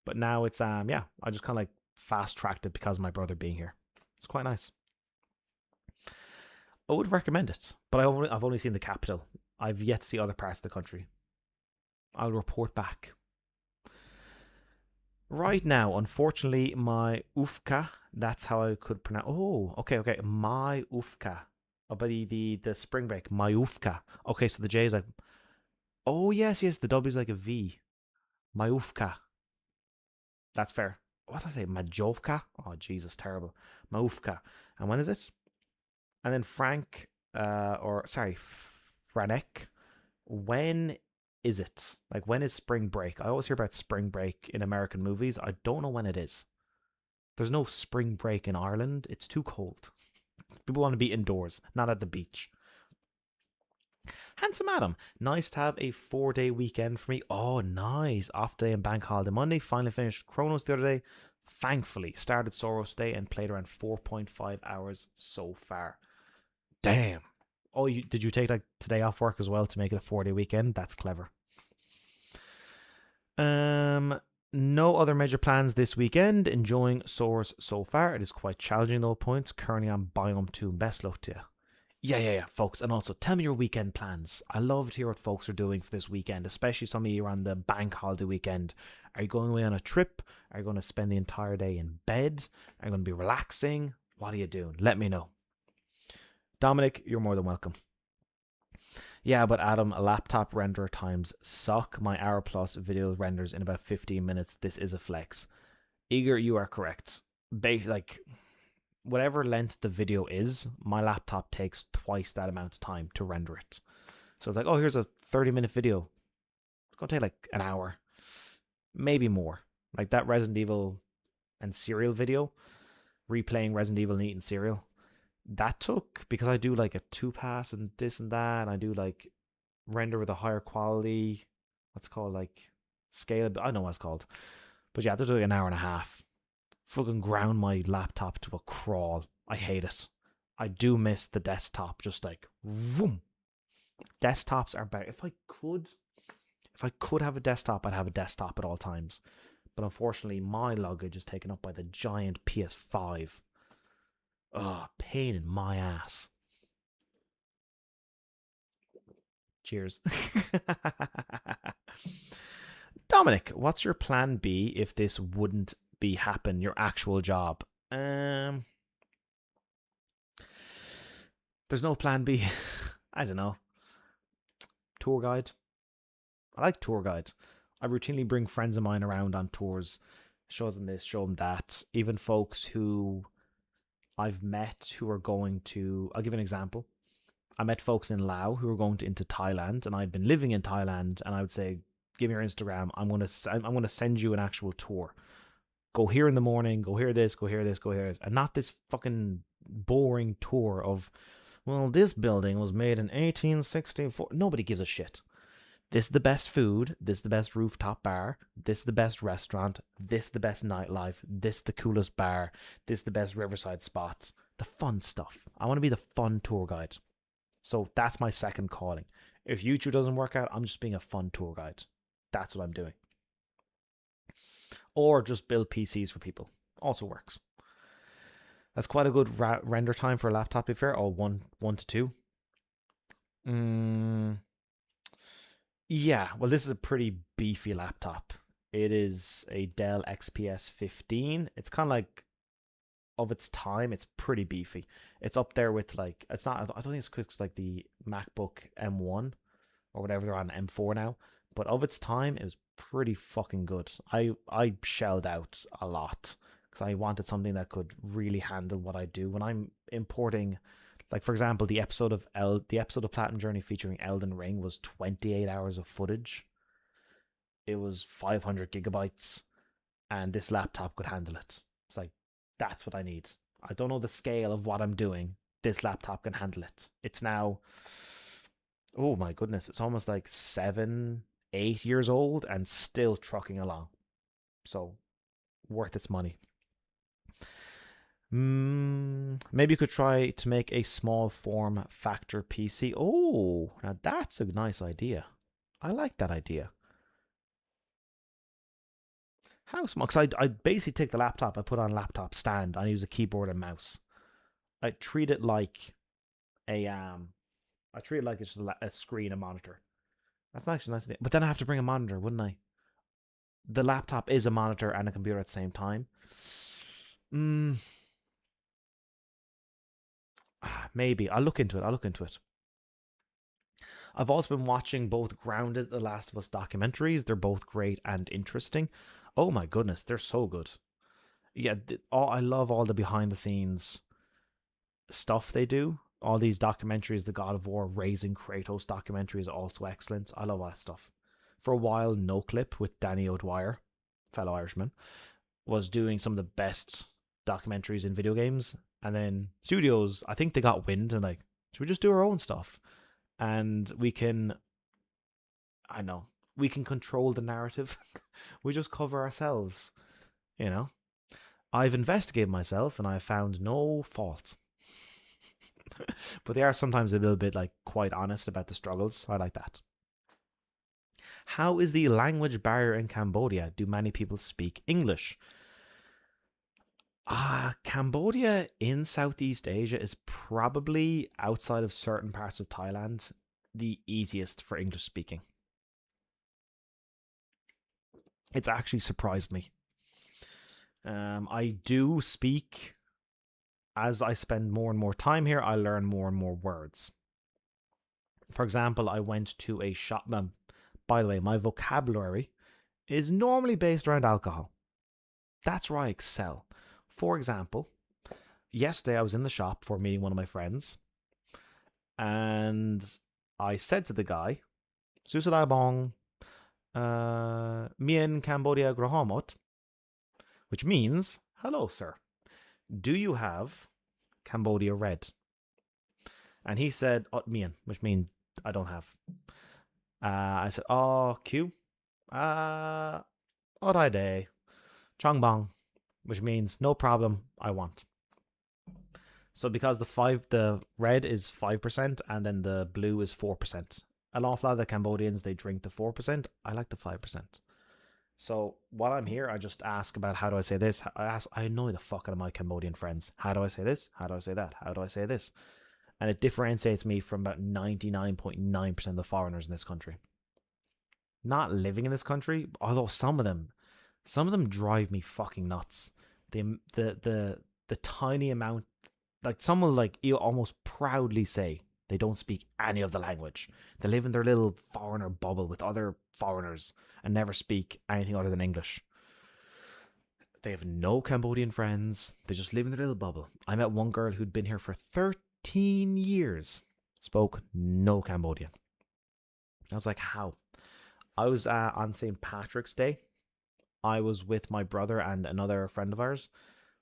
But now it's, I just kind of like fast-tracked it because of my brother being here. It's quite nice. I would recommend it, but I've only seen the capital. I've yet to see other parts of the country. I'll report back. Right now, unfortunately, my ufka, that's how I could pronounce... Oh, okay. My ufka. Oh, but the spring break, my ufka. Okay, so the J is like... Oh, yes, the W is like a V. My ufka. That's fair. What did I say? Majovka? Oh, Jesus, terrible. Maufka. And when is it? And then Franek. When is it? Like, when is spring break? I always hear about spring break in American movies. I don't know when it is. There's no spring break in Ireland. It's too cold. People want to be indoors, not at the beach. Handsome Adam, nice to have a 4-day weekend for me. Oh, nice. Off day and bank holiday Monday. Finally finished Chronos the other day. Thankfully, started Soros Day and played around 4.5 hours so far. Damn. Oh, did you take like today off work as well to make it a 4-day weekend? That's clever. No other major plans this weekend. Enjoying Soros so far. It is quite challenging though points. Currently on Biome 2. Best luck to you. Yeah, folks. And also, tell me your weekend plans. I love to hear what folks are doing for this weekend, especially some of you on the bank holiday weekend. Are you going away on a trip? Are you going to spend the entire day in bed? Are you going to be relaxing? What are you doing? Let me know. Dominic, you're more than welcome. Yeah, but Adam, laptop render times suck. My hour plus video renders in about 15 minutes. This is a flex. Eager, you are correct. Whatever length the video is, my laptop takes twice that amount of time to render it. So it's like, oh, here's a 30-minute video. It's going to take like an hour. Maybe more. Like that Resident Evil and cereal video, replaying Resident Evil and eating cereal. That took, because I do like a 2-pass and this and that, and I do like render with a higher quality, what's it called, like scale, I don't know what it's called. But yeah, that took like an hour and a half. fucking ground my laptop to a crawl. I hate it. I do miss the desktop. Just like, vroom. Desktops are better. If I could have a desktop, I'd have a desktop at all times. But unfortunately, my luggage is taken up by the giant PS5. Oh, pain in my ass. Cheers. Dominic, what's your plan B if this wouldn't be happen, your actual job? There's no plan B. I don't know. Tour guide. I like tour guides. I routinely bring friends of mine around on tours, show them this, show them that. Even folks who I've met who are going to. I'll give an example. I met folks in Laos who were going into Thailand, and I'd been living in Thailand, and I would say, "Give me your Instagram. I'm gonna send you an actual tour. Go here in the morning. Go here this. Go here this. Go here this, and not this fucking boring tour of, well, this building was made in 1864. Nobody gives a shit. This is the best food. This is the best rooftop bar. This is the best restaurant. This is the best nightlife. This is the coolest bar. This is the best riverside spots. The fun stuff. I want to be the fun tour guide. So that's my second calling. If YouTube doesn't work out, I'm just being a fun tour guide. That's what I'm doing. Or just build PCs for people. Also works. That's quite a good render time for a laptop, to be fair. Or one to two. Yeah, well, this is a pretty beefy laptop. It is a Dell XPS 15. It's kind of like, of its time, it's pretty beefy. It's up there with, like, it's not, I don't think it's like the MacBook M1 or whatever. They're on M4 now. But of its time, it was pretty fucking good. I shelled out a lot because I wanted something that could really handle what I do when I'm importing. Like, for example, the episode of Platinum Journey featuring Elden Ring was 28 hours of footage. It was 500 gigabytes, and this laptop could handle it. It's like, that's what I need. I don't know the scale of what I'm doing. This laptop can handle it. It's now, oh my goodness, it's almost like 7-8 years old and still trucking along. So, worth its money. Maybe you could try to make a small form factor PC. Oh, now that's a nice idea. I like that idea. How small? Because I basically take the laptop, I put on a laptop stand, and I use a keyboard and mouse. I treat it like it's just a screen, a monitor. That's actually a nice idea. But then I have to bring a monitor, wouldn't I? The laptop is a monitor and a computer at the same time. Maybe. I'll look into it. I've also been watching both Grounded, The Last of Us documentaries. They're both great and interesting. Oh my goodness, they're so good. Yeah, I love all the behind the scenes stuff they do. All these documentaries, the God of War Raising Kratos documentary is also excellent. I love all that stuff. For a while, No Clip with Danny O'Dwyer, fellow Irishman, was doing some of the best documentaries in video games. And then studios, I think they got wind and like, should we just do our own stuff? And we can control the narrative. We just cover ourselves, you know. I've investigated myself and I've found no fault. But they are sometimes a little bit like quite honest about the struggles. I like that. How is the language barrier in Cambodia? Do many people speak English? Cambodia in Southeast Asia is probably, outside of certain parts of Thailand, the easiest for English speaking. It's actually surprised me. I do speak, as I spend more and more time here, I learn more and more words. For example, I went to a shop. By the way, my vocabulary is normally based around alcohol. That's where I excel. For example, yesterday I was in the shop for meeting one of my friends, and I said to the guy, Susalabong, Mien Cambodia Grahamot, which means, hello, sir. Do you have Cambodia Red? And he said, Mien, which means I don't have. I said, Q. Day. Changbang. which means no problem, I want. So because the red is 5% and then the blue is 4%. An awful lot of the Cambodians, they drink the 4%. I like the 5%. So while I'm here, I just ask about how do I say this. I annoy the fuck out of my Cambodian friends. How do I say this? How do I say that? How do I say this? And it differentiates me from about 99.9% of the foreigners in this country. Not living in this country, although some of them drive me fucking nuts. The tiny amount, like some will like you almost proudly say they don't speak any of the language. They live in their little foreigner bubble with other foreigners and never speak anything other than English. They have no Cambodian friends. They just live in their little bubble. I met one girl who'd been here for 13 years, spoke no Cambodian. I was like, how? I was on St. Patrick's Day. I was with my brother and another friend of ours.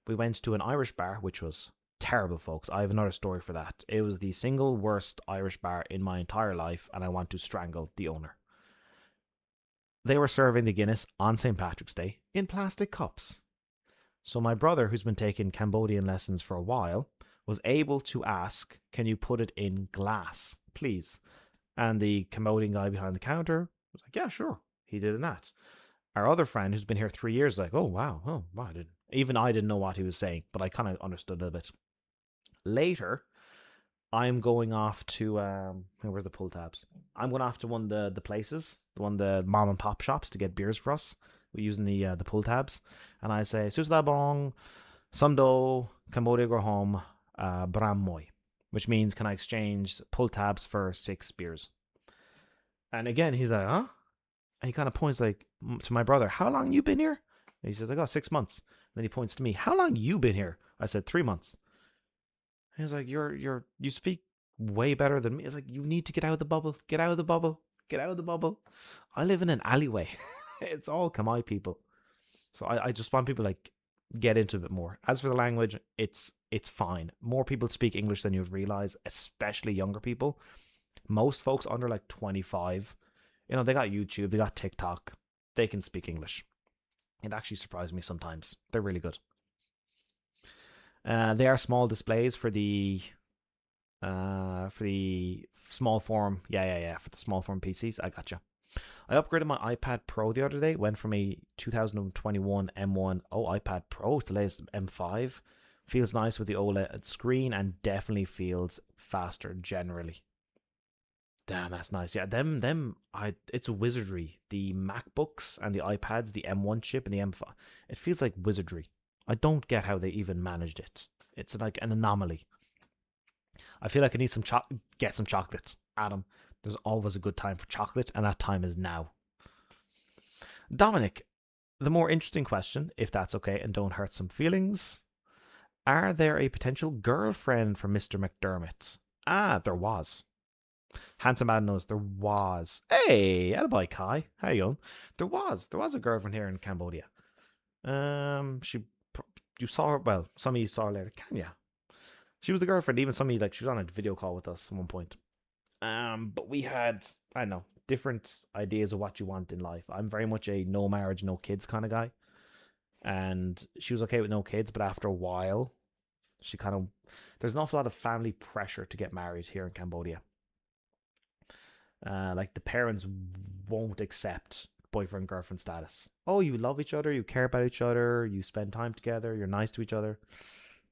We went to an Irish bar, which was terrible, folks. I have another story for that. It was the single worst Irish bar in my entire life, and I want to strangle the owner. They were serving the Guinness on St. Patrick's Day in plastic cups. So my brother, who's been taking Cambodian lessons for a while, was able to ask, can you put it in glass, please? And the Cambodian guy behind the counter was like, yeah, sure. He did that. Our other friend, who's been here 3 years, like, oh, wow. I didn't know what he was saying, but I kind of understood a little bit. Later, I'm going off to, where's the pull tabs? I'm going off to one of the places, the mom and pop shops to get beers for us. We're using the pull tabs. And I say, Susla Bong, Sumdo, Cambodia go home, Bram Moi, which means, can I exchange pull tabs for 6 beers? And again, he's like, huh? And he kind of points like to my brother, how long you been here? And he says, like, 6 months. And then he points to me, how long you been here? I said, 3 months. And he's like, you speak way better than me. It's like, you need to get out of the bubble. Get out of the bubble. Get out of the bubble. I live in an alleyway. It's all Khmer people. So I just want people like get into it a bit more. As for the language, it's fine. More people speak English than you'd realize, especially younger people. Most folks under like 25, they got YouTube, they got TikTok, they can speak English. It actually surprised me sometimes. They're really good. They are small displays for the small form. Yeah, for the small form PCs. I gotcha. I upgraded my iPad Pro the other day. Went from a 2021 M1 iPad Pro to the latest M5. Feels nice with the OLED screen and definitely feels faster generally. Damn, that's nice. Yeah, it's wizardry. The MacBooks and the iPads, the M1 chip and the M5, it feels like wizardry. I don't get how they even managed it. It's like an anomaly. I feel like I need get some chocolate, Adam. There's always a good time for chocolate, and that time is now. Dominic, the more interesting question, if that's okay and don't hurt some feelings. Are there a potential girlfriend for Mr. McDermott? There was. Handsome man knows there was. Hey, attaboy Kai. How you going? There was a girlfriend here in Cambodia. You saw her, well, some of you saw her later. Can ya? She was the girlfriend, even some of you, like, she was on a video call with us at one point. But we had, I don't know, different ideas of what you want in life. I'm very much a no marriage, no kids kind of guy. And she was okay with no kids, but after a while, there's an awful lot of family pressure to get married here in Cambodia. Like the parents won't accept boyfriend girlfriend status. Oh, you love each other, you care about each other, you spend time together, you're nice to each other,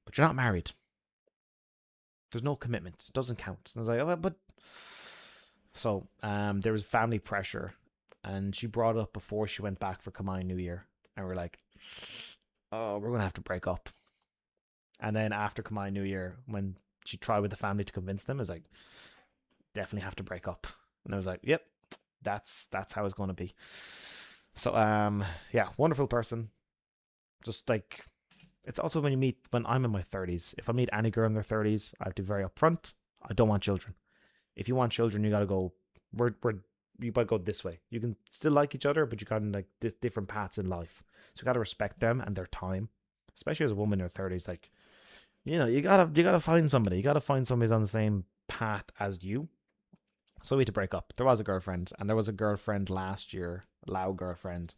but you're not married. There's no commitment. It doesn't count. And I was like, oh, but so there was family pressure, and she brought it up before she went back for Khmer New Year, and we're like, oh, we're gonna have to break up. And then after Khmer New Year, when she tried with the family to convince them, I was like, definitely have to break up. And I was like, yep, that's how it's going to be. So, yeah, wonderful person. Just like, it's also when I'm in my 30s, if I meet any girl in their 30s, I have to be very upfront. I don't want children. If you want children, you got to go, you got to go this way. You can still like each other, but you got like different paths in life. So you got to respect them and their time, especially as a woman in her 30s. Like, you gotta find somebody. You gotta find somebody who's on the same path as you. So we had to break up. There was a girlfriend, and there was a girlfriend last year, Lao girlfriend,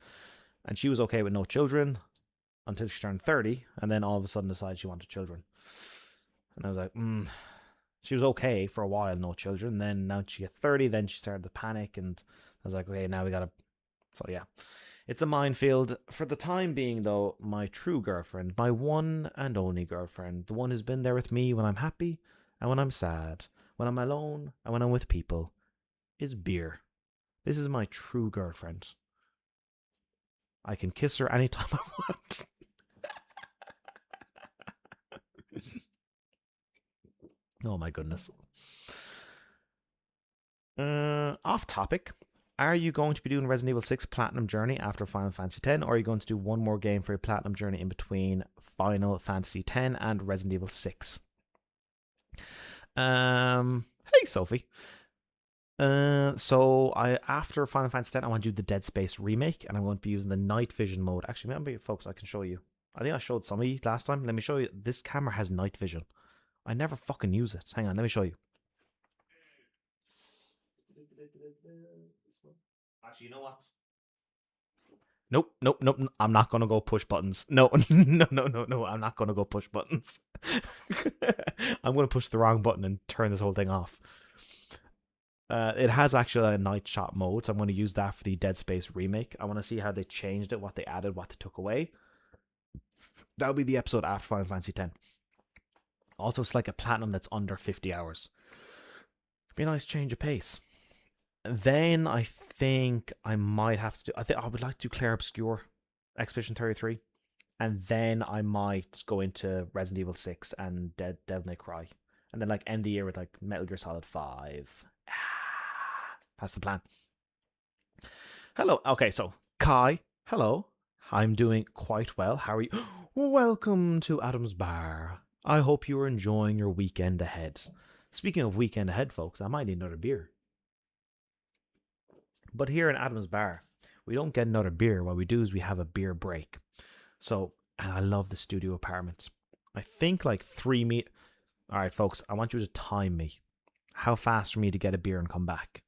and she was okay with no children. until she turned 30, and then all of a sudden decided she wanted children. And I was like, She was okay for a while, no children. Then now she hit 30, then she started to panic, and I was like, okay, now we gotta. So yeah, it's a minefield. For the time being, though, my true girlfriend, my one and only girlfriend, the one who's been there with me when I'm happy and when I'm sad, when I'm alone and when I'm with people, is beer. This is my true girlfriend. I can kiss her anytime I want. Oh my goodness. Off topic. Are you going to be doing Resident Evil 6 Platinum Journey after Final Fantasy X, or are you going to do one more game for your Platinum Journey in between Final Fantasy X and Resident Evil 6? Hey Sophie. So after Final Fantasy X, I want to do the Dead Space remake, and I'm going to be using the night vision mode. Actually, maybe folks, I can show you. I think I showed some of you last time. Let me show you. This camera has night vision. I never fucking use it. Hang on, let me show you. Actually, you know what? Nope. I'm not gonna go push buttons. No. I'm not gonna go push buttons. I'm gonna push the wrong button and turn this whole thing off. It has actually a night shot mode, so I'm going to use that for the Dead Space remake. I want to see how they changed it, what they added, what they took away. That'll be the episode after Final Fantasy X. Also, it's like a platinum that's under 50 hours. Be a nice change of pace. Then I think I might have to do. I think I would like to do Clair Obscur, Expedition 33, and then I might go into Resident Evil 6 and Devil May Cry, and then like end the year with like Metal Gear Solid 5. That's the plan. Hello. Okay, so Kai. Hello. I'm doing quite well. How are you? Welcome to Adam's Bar. I hope you are enjoying your weekend ahead. Speaking of weekend ahead, folks, I might need another beer. But here in Adam's Bar, we don't get another beer. What we do is we have a beer break. So, and I love the studio apartment. I think like 3 meters. All right, folks, I want you to time me. How fast for me to get a beer and come back?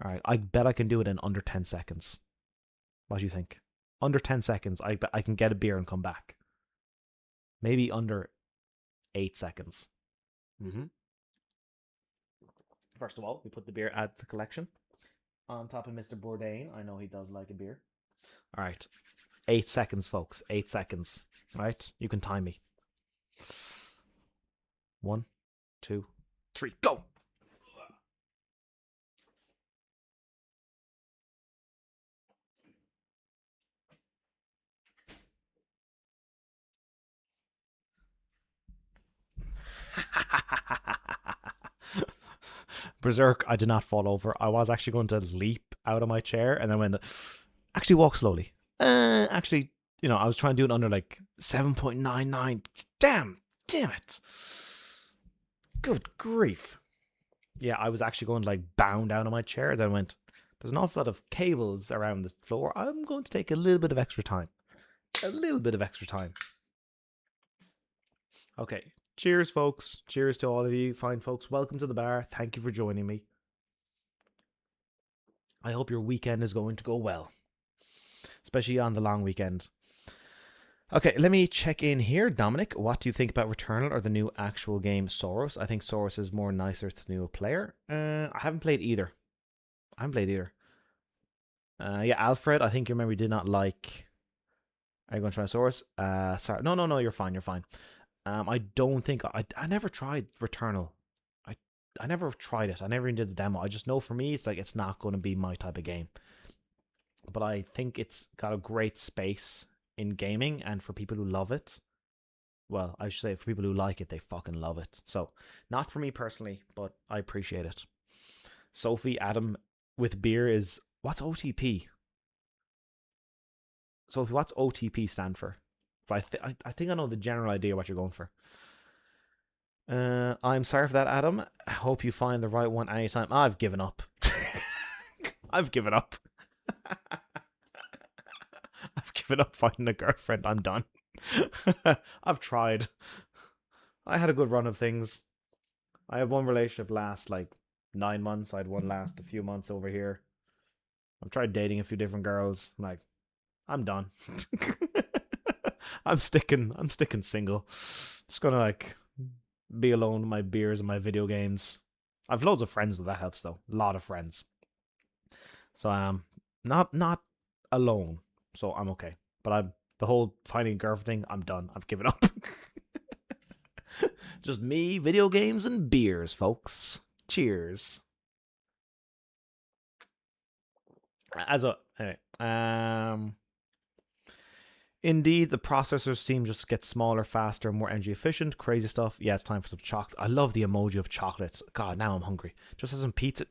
All right, I bet I can do it in under 10 seconds. What do you think? Under 10 seconds, I bet I can get a beer and come back. Maybe under 8 seconds. First of all, we put the beer at the collection. On top of Mr. Bourdain, I know he does like a beer. All right, 8 seconds, folks. 8 seconds. All right, you can time me. 1, 2, 3, go! Berserk, I did not fall over. I was actually going to leap out of my chair and then actually walk slowly. Actually, I was trying to do it under like 7.99. Damn it. Good grief. Yeah, I was actually going to like bound down on my chair. Then went, there's an awful lot of cables around the floor. I'm going to take a little bit of extra time. Okay. Cheers, folks. Cheers to all of you fine folks. Welcome to the bar. Thank you for joining me. I hope your weekend is going to go well, especially on the long weekend. Okay, let me check in here. Dominic, what do you think about Returnal or the new actual game Soros? I think Soros is more nicer to the new player. I haven't played either. Yeah, Alfred, I think you remember you did not like... Are you going to try Soros? Sorry. No, you're fine. I don't think... I never tried Returnal. I never tried it. I never even did the demo. I just know for me, it's like it's not going to be my type of game. But I think it's got a great space in gaming, and for people who love it, well, I should say for people who like it, they fucking love it. So, not for me personally, but I appreciate it. Sophie, Adam with beer is... What's OTP? Sophie, what's OTP stand for? I think I know the general idea what you're going for. I'm sorry for that, Adam. I hope you find the right one anytime. I've given up. I've given up finding a girlfriend. I'm done. I've tried. I had a good run of things. I had one relationship last like 9 months. I had one last a few months over here. I've tried dating a few different girls. I'm like, I'm done. I'm sticking single. Just gonna like be alone with my beers and my video games. I've loads of friends, though. That helps, though. A lot of friends. So not alone. So I'm okay. But I'm the whole finding a girlfriend thing. I'm done. I've given up. Just me, video games, and beers, folks. Cheers. Anyway, indeed, the processors seem just to get smaller, faster, more energy efficient. Crazy stuff. Yeah, it's time for some chocolate. I love the emoji of chocolate. God, now I'm hungry. Just have some pizza.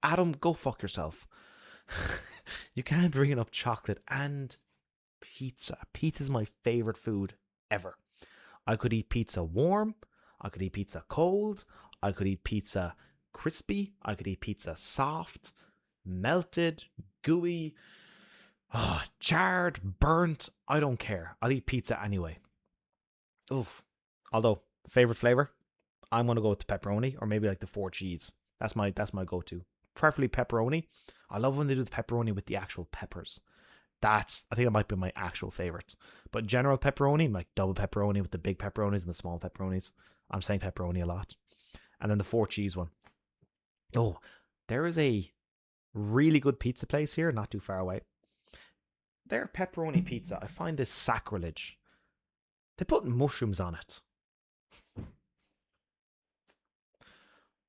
Adam, go fuck yourself. You can't bring up chocolate and pizza. Pizza's my favorite food ever. I could eat pizza warm. I could eat pizza cold. I could eat pizza crispy. I could eat pizza soft, melted, gooey, charred, burnt. I don't care. I'll eat pizza anyway. Oof. Although, favorite flavor? I'm gonna go with the pepperoni or maybe like the 4 cheese. That's my go-to. Preferably pepperoni. I love when they do the pepperoni with the actual peppers. I think it might be my actual favorite. But general pepperoni, like double pepperoni with the big pepperonis and the small pepperonis. I'm saying pepperoni a lot. And then the 4 cheese one. Oh, there is a really good pizza place here, not too far away. Their pepperoni pizza, I find this sacrilege. They put mushrooms on it.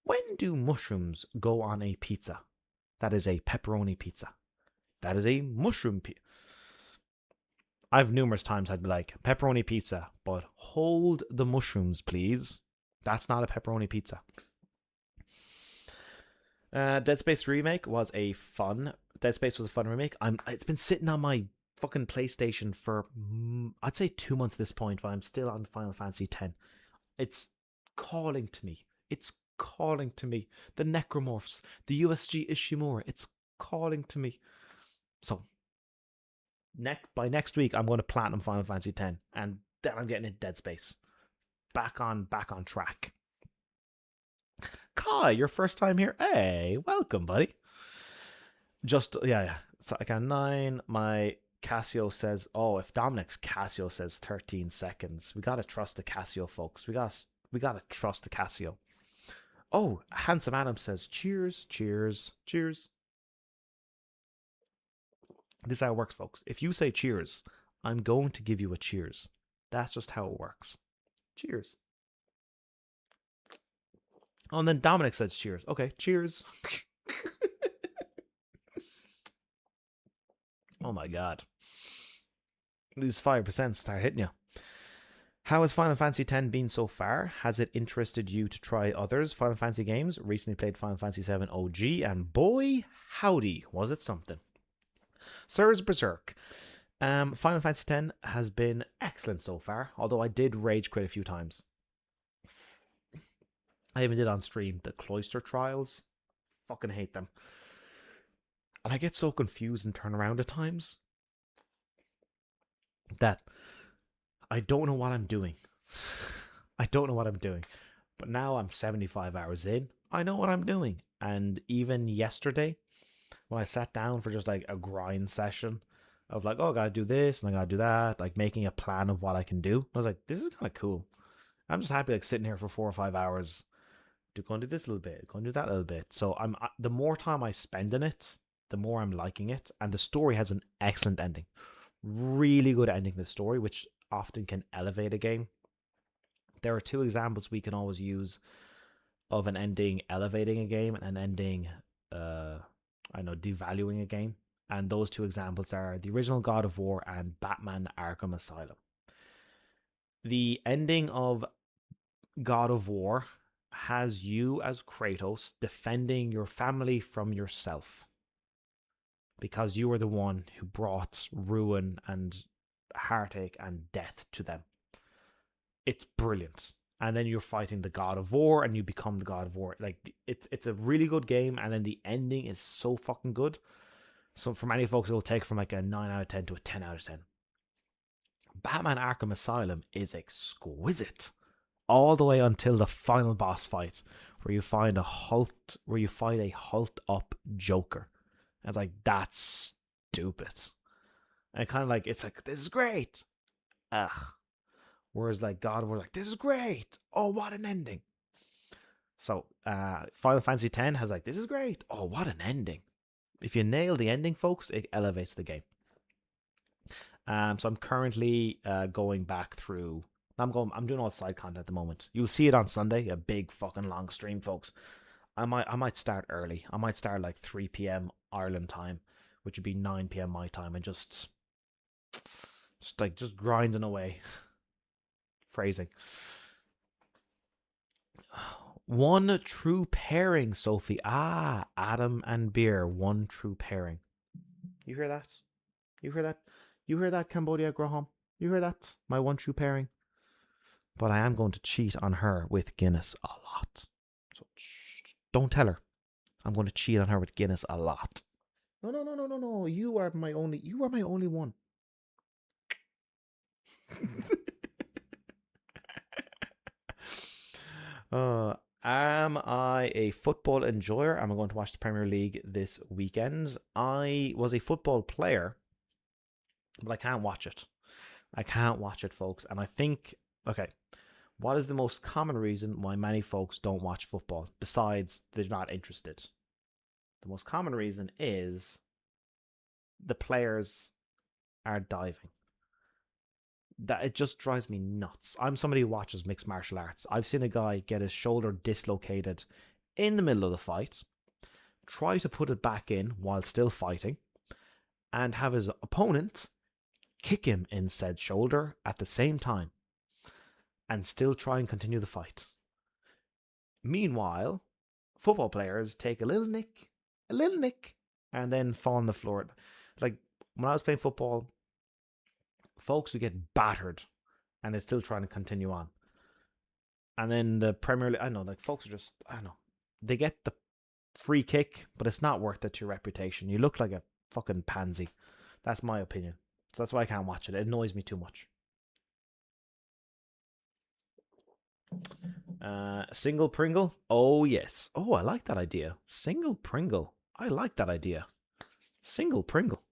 When do mushrooms go on a pizza? That is a pepperoni pizza. That is a mushroom pizza. I've numerous times I'd be like, pepperoni pizza, but hold the mushrooms, please. That's not a pepperoni pizza. Dead Space remake was a fun. Dead Space was a fun remake. It's been sitting on my fucking PlayStation for I'd say 2 months at this point, but I'm still on Final Fantasy X. It's calling to me. It's calling to me. The Necromorphs, the USG Ishimura. It's calling to me. So by next week, I'm going to platinum Final Fantasy X, and then I'm getting into Dead Space. Back on track. Kai, your first time here. Hey, welcome, buddy. Yeah. So I can 9. My Casio says, if Dominic's Casio says 13 seconds, we gotta trust the Casio, folks. We gotta trust the Casio. Oh, Handsome Adam says, cheers. This is how it works, folks. If you say cheers, I'm going to give you a cheers. That's just how it works. Cheers. Oh, and then Dominic says cheers. Okay, cheers. Oh my god. These 5% start hitting you. How has Final Fantasy X been so far? Has it interested you to try others Final Fantasy games? Recently played Final Fantasy VII OG, and boy, howdy, was it something. Sirs Berserk. Final Fantasy X has been excellent so far, although I did rage quit a few times. I even did on stream the Cloister Trials. Fucking hate them. And I get so confused and turn around at times that I don't know what I'm doing. But now I'm 75 hours in. I know what I'm doing. And even yesterday, when I sat down for just like a grind session of like, I gotta do this and I gotta do that, like making a plan of what I can do, I was like, this is kind of cool. I'm just happy like sitting here for 4 or 5 hours. Go and do this a little bit, go and do that a little bit. So the more time I spend in it, the more I'm liking it. And the story has an excellent ending. Really good ending to the story, which often can elevate a game. There are 2 examples we can always use of an ending elevating a game and an ending devaluing a game. And those 2 examples are the original God of War and Batman Arkham Asylum. The ending of God of War has you as Kratos defending your family from yourself, because you were the one who brought ruin and heartache and death to them. It's brilliant. And then you're fighting the God of War and you become the God of War. Like, it's a really good game, and then the ending is so fucking good. So for many folks, it'll take from like a 9 out of 10 to a 10 out of 10. Batman Arkham Asylum is exquisite. All the way until the final boss fight, where you fight a hulked up Joker. And it's like, that's stupid. And it's like, this is great. ugh. Whereas like God of War, like, this is great. Oh, what an ending. So Final Fantasy X has like, this is great. Oh, what an ending. If you nail the ending, folks, it elevates the game. So I'm currently going back through. I'm doing all the side content at the moment. You'll see it on Sunday, a big fucking long stream, folks. I might start early. I might start like 3 p.m. Ireland time, which would be 9 p.m. my time, and just grinding away. Phrasing. One true pairing, Sophie. Ah, Adam and beer. One true pairing. You hear that? You hear that? You hear that, Cambodia Graham? You hear that? My one true pairing. But I am going to cheat on her with Guinness a lot. So don't tell her. I'm going to cheat on her with Guinness a lot. No, no, no, no, no, no. You are my only one. Am I a football enjoyer? Am I going to watch the Premier League this weekend? I was a football player, but I can't watch it. I can't watch it, folks. And I think, okay, what is the most common reason why many folks don't watch football besides they're not interested? The most common reason is the players are diving. That it just drives me nuts. I'm somebody who watches mixed martial arts. I've seen a guy get his shoulder dislocated in the middle of the fight, try to put it back in while still fighting, and have his opponent kick him in said shoulder at the same time and still try and continue the fight. Meanwhile, football players take a little nick, and then fall on the floor. Like when I was playing football, folks would get battered and they're still trying to continue on. And then the Premier League, I know, like folks are just, I don't know, they get the free kick, but it's not worth it to your reputation. You look like a fucking pansy. That's my opinion. So that's why I can't watch it. It annoys me too much. Single Pringle? Oh, yes. Oh, I like that idea. Single Pringle. I like that idea. Single Pringle.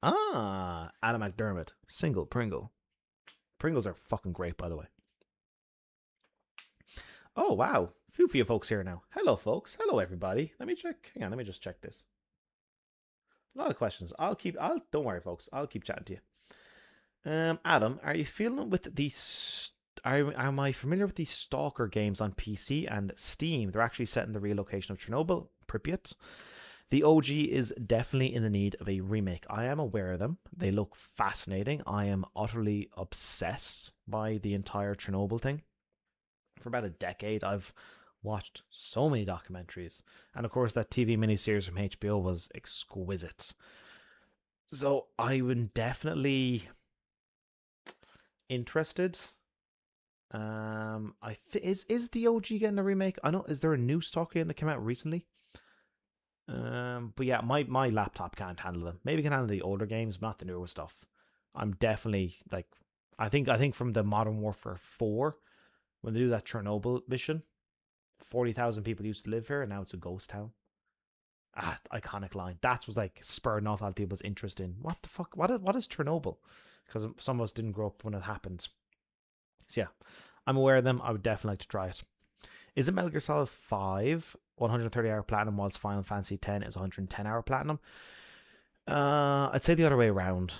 Ah, Adam McDermott. Single Pringle. Pringles are fucking great, by the way. Oh, wow. Few for you folks here now. Hello, folks. Hello, everybody. Let me check. Hang on, let me just check this. A lot of questions. Don't worry, folks. I'll keep chatting to you. Adam, are you feeling with these? Am I familiar with these Stalker games on PC and Steam? They're actually set in the relocation of Chernobyl, Pripyat. The OG is definitely in the need of a remake. I am aware of them. They look fascinating. I am utterly obsessed by the entire Chernobyl thing. For about a decade, I've watched so many documentaries. And of course, that TV miniseries from HBO was exquisite. So I'm definitely interested. Is the OG getting a remake? I know. Is there a new Stalker game that came out recently? But yeah, my laptop can't handle them. Maybe it can handle the older games, but not the newer stuff. I'm definitely like, I think from the Modern Warfare 4, when they do that Chernobyl mission, 40,000 people used to live here, and now it's a ghost town. Ah, iconic line. That was like spurring off all people's interest in what the fuck. What is Chernobyl? Because some of us didn't grow up when it happened. So yeah, I'm aware of them. I would definitely like to try it. Is it Metal Gear Solid 5 130-hour platinum, whilst Final Fantasy X is 110-hour platinum? I'd say the other way around.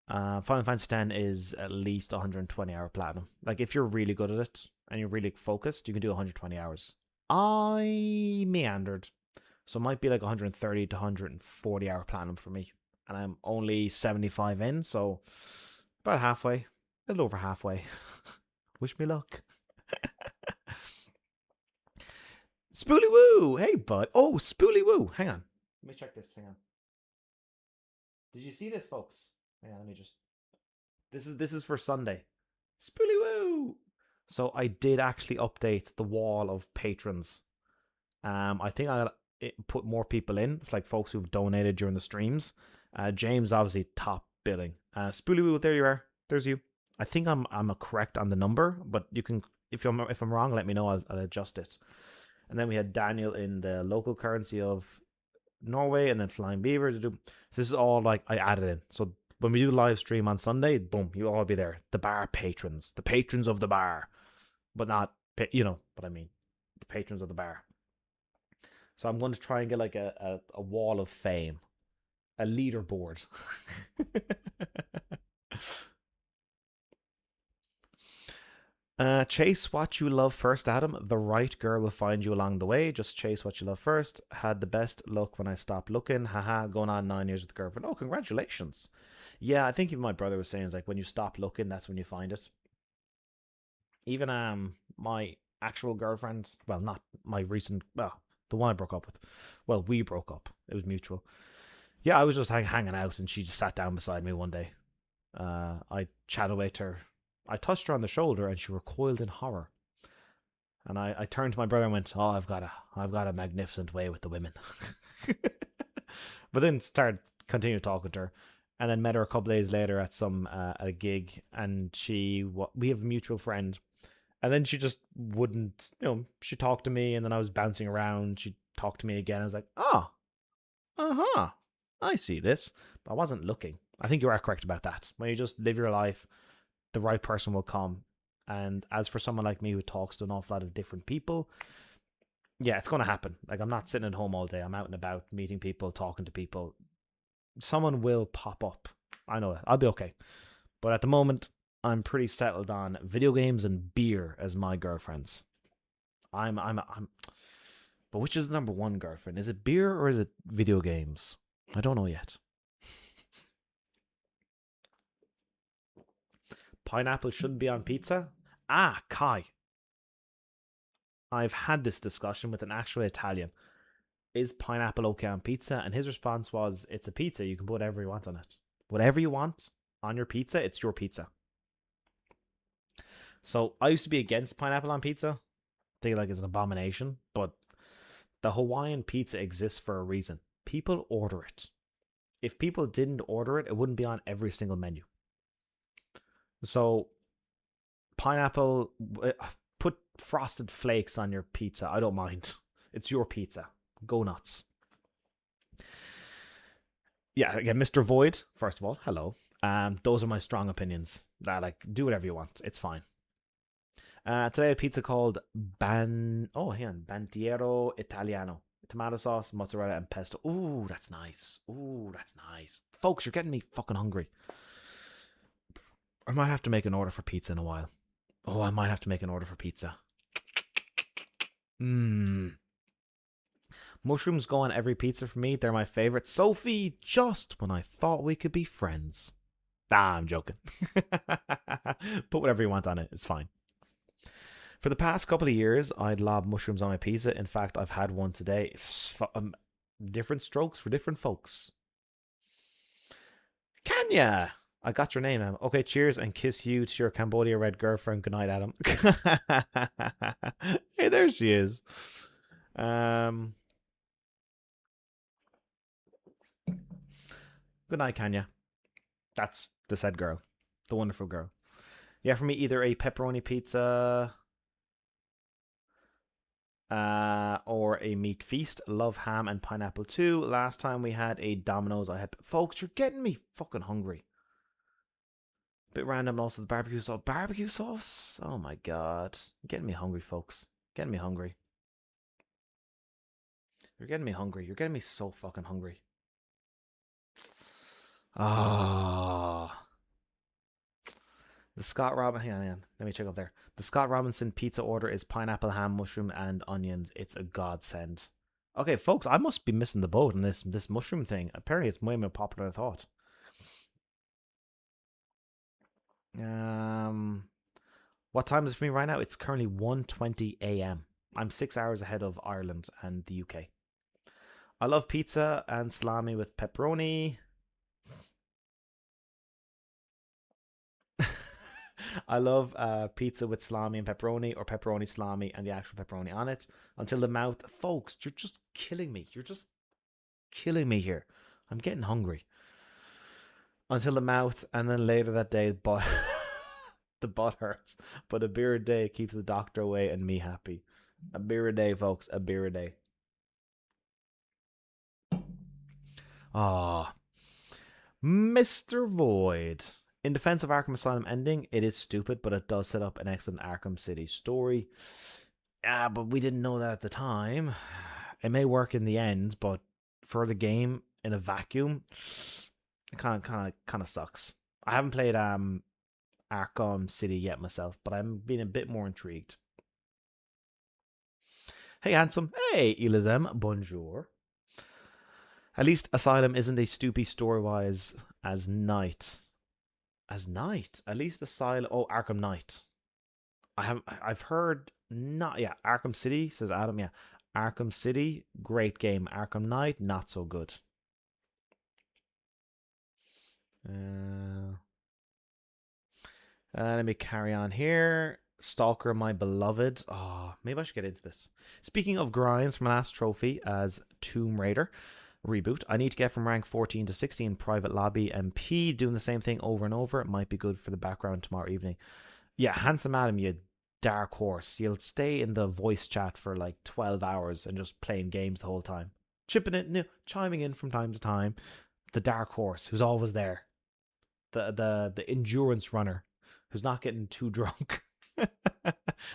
Final Fantasy X is at least 120-hour platinum. Like, if you're really good at it and you're really focused, you can do 120 hours. I meandered. So it might be like 130 to 140-hour platinum for me. And I'm only 75 in, so about halfway. A little over halfway. Wish me luck. Spooly Woo! Hey, bud. Oh, Spooly Woo. Hang on. Let me check this. Hang on. Did you see this, folks? Hang on, let me just... This is for Sunday. Spooly Woo! So I did actually update the wall of patrons. I think I'll put more people in, like folks who've donated during the streams. James, obviously, top billing. Spooly Woo, there you are. There's you. I think I'm correct on the number, but you can, if I'm wrong, let me know. I'll adjust it. And then we had Daniel in the local currency of Norway, and then Flying Beaver to do. So this is all like I added in. So When we do live stream on Sunday, boom, you'll all be there. The bar patrons, the patrons of the bar, but not, you know what I mean, the patrons of the bar. So I'm going to try and get like a wall of fame, a leaderboard. Chase what you love first, Adam. The right girl will find you along the way. Just chase what you love first. Had the best luck when I stopped looking. Haha, going on 9 years with the girlfriend. Oh, congratulations. Yeah, I think even my brother was saying is like when you stop looking, that's when you find it. Even my actual girlfriend, well, not my recent, well, the one I broke up with. Well, we broke up. It was mutual. Yeah, I was just hanging out, and she just sat down beside me one day. I chatted away to her. I touched her on the shoulder, and she recoiled in horror. And I turned to my brother and went, "Oh, I've got a magnificent way with the women." But then started continued talking to her, and then met her a couple days later at at a gig, and we have a mutual friend, and then she just wouldn't, she talked to me, and then I was bouncing around. She talked to me again. I was like, "Oh, uh-huh, I see this." But I wasn't looking. I think you are correct about that. When you just live your life, the right person will come. And as for someone like me who talks to an awful lot of different people, yeah, it's going to happen. Like, I'm not sitting at home all day. I'm out and about, meeting people, talking to people. Someone will pop up. I know it. I'll be okay. But at the moment, I'm pretty settled on video games and beer as my girlfriends. I'm. But which is the number one girlfriend? Is it beer or is it video games? I don't know yet. Pineapple shouldn't be on pizza? Ah, Kai. I've had this discussion with an actual Italian. Is pineapple okay on pizza? And his response was, it's a pizza. You can put whatever you want on it. Whatever you want on your pizza, it's your pizza. So I used to be against pineapple on pizza. I think like it's an abomination. But the Hawaiian pizza exists for a reason. People order it. If people didn't order it, it wouldn't be on every single menu. So pineapple, put frosted flakes on your pizza. I don't mind. It's your pizza. Go nuts. Yeah, again, Mr. Void, first of all, hello. Those are my strong opinions. Like, do whatever you want. It's fine. Today I had pizza called Bandiero Italiano. Tomato sauce, mozzarella, and pesto. Ooh, that's nice. Ooh, that's nice. Folks, you're getting me fucking hungry. I might have to make an order for pizza in a while. Oh, I might have to make an order for pizza. Mushrooms go on every pizza for me. They're my favorite. Sophie, just when I thought we could be friends. Ah, I'm joking. Put whatever you want on it. It's fine. For the past couple of years, I'd lob mushrooms on my pizza. In fact, I've had one today. Different strokes for different folks. Kanya, I got your name, Em. Okay, cheers and kiss you to your Cambodia red girlfriend. Good night, Adam. Hey, there she is. Good night, Kanya. That's the said girl, the wonderful girl. Yeah, for me, either a pepperoni pizza or a meat feast. Love ham and pineapple too. Last time we had a Domino's, I had... Folks, you're getting me fucking hungry. Bit random also, the barbecue sauce. Barbecue sauce? Oh my god. You're getting me hungry, folks. Getting me hungry. You're getting me hungry. You're getting me so fucking hungry. Ah. The Scott Robinson, hang on, let me check up there. The Scott Robinson pizza order is pineapple, ham, mushroom, and onions. It's a godsend. Okay, folks, I must be missing the boat on this mushroom thing. Apparently, it's way more popular than I thought. What time is it for me right now? It's currently 1:20 a.m. I'm 6 hours ahead of Ireland and the UK. I love pizza and salami with pepperoni. I love pizza with salami and pepperoni, or pepperoni, salami, and the actual pepperoni on it. Until the mouth. Folks, you're just killing me. You're just killing me here. I'm getting hungry. Until the mouth, and then later that day, but the butt hurts. But a beer a day keeps the doctor away and me happy. A beer a day, folks. A beer a day. Ah. Mr. Void. In defense of Arkham Asylum ending, it is stupid, but it does set up an excellent Arkham City story. But we didn't know that at the time. It may work in the end, but for the game in a vacuum, it kind of sucks. I haven't played Arkham City yet myself, but I'm being a bit more intrigued. Hey, handsome. Hey, Ilazem. Bonjour. At least Asylum isn't a stoopy story-wise as Night. As Night? At least Asylum... Oh, Arkham Knight. I've heard... Not... Yeah, Arkham City, says Adam, yeah. Arkham City, great game. Arkham Knight, not so good. Let me carry on here. Stalker, my beloved. Oh, maybe I should get into this. Speaking of grinds, from my last trophy as Tomb Raider reboot, I need to get from rank 14 to 16 private lobby MP. Doing the same thing over and over. It might be good for the background tomorrow evening. Yeah, handsome Adam, you dark horse. You'll stay in the voice chat for like 12 hours and just playing games the whole time. Chipping in, chiming in from time to time. The dark horse who's always there. The endurance runner who's not getting too drunk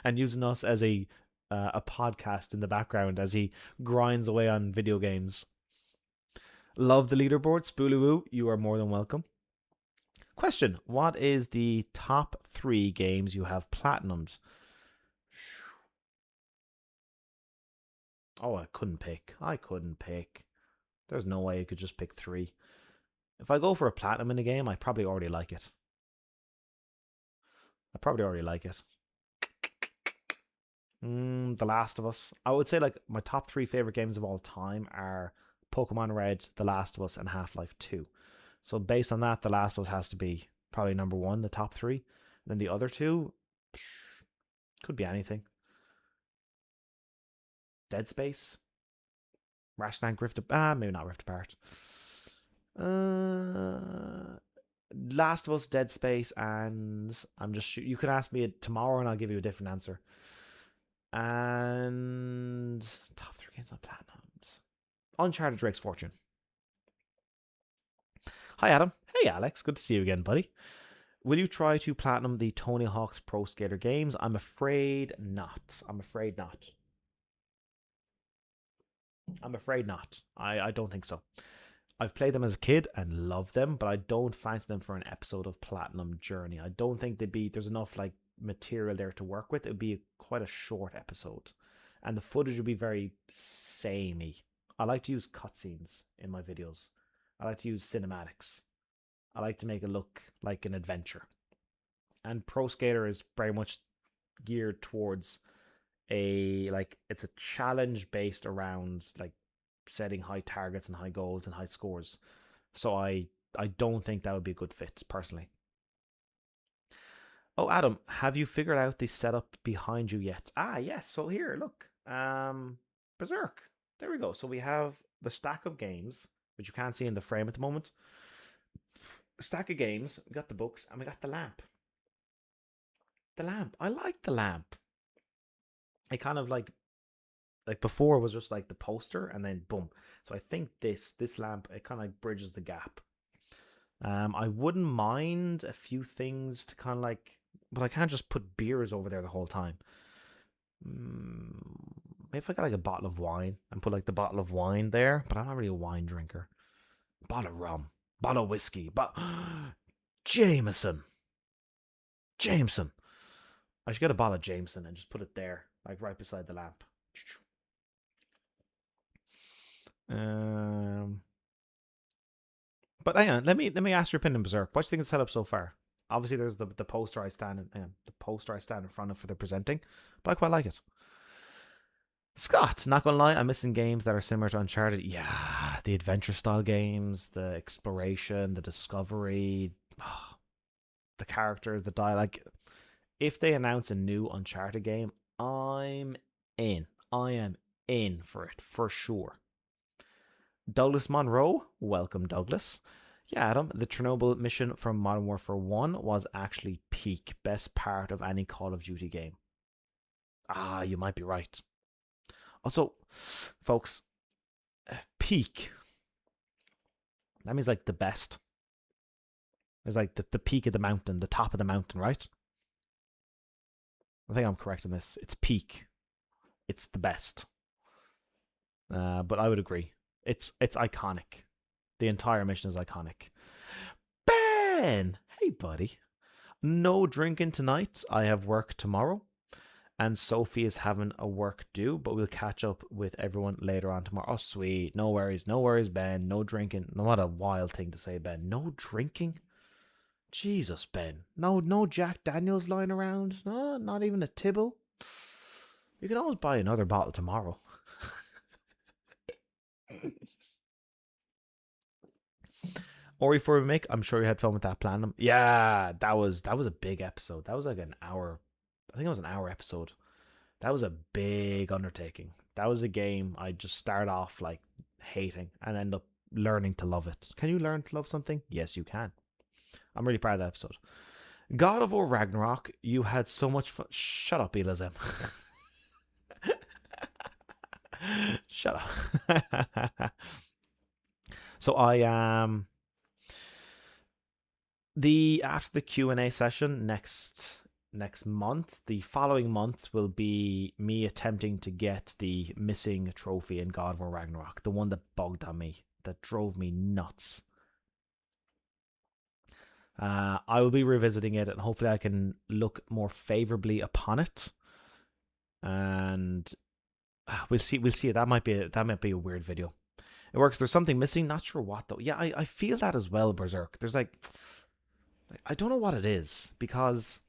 and using us as a podcast in the background as he grinds away on video games. Love the leaderboard, Spoolywoo. You are more than welcome. Question: what is the top 3 games you have platinumed? Oh, I couldn't pick. There's no way you could just pick 3. If I go for a platinum in a game, I probably already like it. The Last of Us. I would say like my top 3 favorite games of all time are Pokemon Red, The Last of Us, and Half-Life 2. So based on that, The Last of Us has to be probably number 1, the top 3. And then the other 2 could be anything. Dead Space, Ratchet and Clank maybe not Rift Apart. Last of Us, Dead Space, and you can ask me tomorrow and I'll give you a different answer. And top 3 games on platinums. Uncharted Drake's Fortune. Hi Adam. Hey Alex, good to see you again, buddy. Will you try to platinum the Tony Hawk's Pro Skater games? I'm afraid not. I don't think so. I've played them as a kid and loved them, but I don't fancy them for an episode of Platinum Journey. I don't think there's enough like material there to work with. It would be quite a short episode, and the footage would be very samey. I like to use cutscenes in my videos. I like to use cinematics. I like to make it look like an adventure. And Pro Skater is very much geared towards it's a challenge based around like setting high targets and high goals and high scores. So I don't think that would be a good fit personally. Oh, Adam, have you figured out the setup behind you yet? Ah, yes. So here, look. Berserk. There we go. So we have the stack of games, which you can't see in the frame at the moment. Stack of games. We got the books and we got the lamp. I like the lamp. I kind of like before it was just like the poster and then boom. So I think this lamp, it kind of bridges the gap. I wouldn't mind a few things to kind of like, but I can't just put beers over there the whole time. Maybe if I got like a bottle of wine and put like the bottle of wine there, but I'm not really a wine drinker. Bottle of rum, bottle of whiskey, but Jameson. I should get a bottle of Jameson and just put it there, like right beside the lamp. But hang on, let me ask your opinion, Berserk. What do you think of the setup so far? Obviously, there's the poster I stand in front of for the presenting, but I quite like it. Scott, not gonna lie, I'm missing games that are similar to Uncharted. Yeah, the adventure style games, the exploration, the discovery, the characters, the dialogue. If they announce a new Uncharted game, I'm in. I am in for it, for sure. Douglas Monroe, welcome Douglas. Yeah, Adam, the Chernobyl mission from Modern Warfare 1 was actually peak, best part of any Call of Duty game. Ah, you might be right. Also, folks, peak. That means like the best. It's like the peak of the mountain, the top of the mountain, right? I think I'm correct in this. It's peak. It's the best. But I would agree. It's iconic. The entire mission is iconic. Ben! Hey, buddy. No drinking tonight. I have work tomorrow. And Sophie is having a work due, but we'll catch up with everyone later on tomorrow. Oh, sweet. No worries, Ben. No drinking. No, what a wild thing to say, Ben. No drinking? Jesus, Ben. No Jack Daniels lying around? No, not even a Tibble? You can always buy another bottle tomorrow. Ori for a remake. I'm sure you had fun with that Platinum. Yeah, that was a big episode. That was like an hour. I think it was an hour episode. That was a big undertaking. That was a game I just start off like hating and end up learning to love it. Can you learn to love something? Yes, you can. I'm really proud of that episode. God of War Ragnarok, you had so much fun. Shut up, Elazem. Shut up. So I after the Q&A session next month, the following month will be me attempting to get the missing trophy in God of War Ragnarok, the one that bugged on me, that drove me nuts. I will be revisiting it, and hopefully I can look more favorably upon it. And we'll see. That might be a weird video. It works. There's something missing. Not sure what though. Yeah, I feel that as well, Berserk. There's like I don't know what it is, because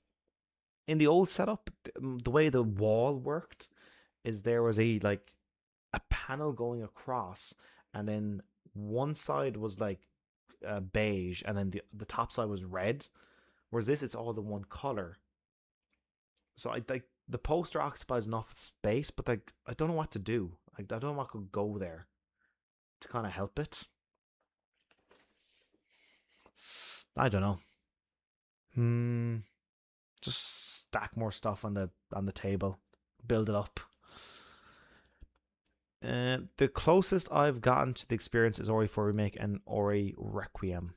in the old setup, the way the wall worked is there was a panel going across, and then one side was like beige, and then the top side was red. Whereas this, it's all the one color. So I like the poster occupies enough space, but like I don't know what to do. I don't know what could go there to kind of help it. I don't know. Just stack more stuff on the table, build it up. The closest I've gotten to the experience is Ori 4 Remake and Ori Requiem.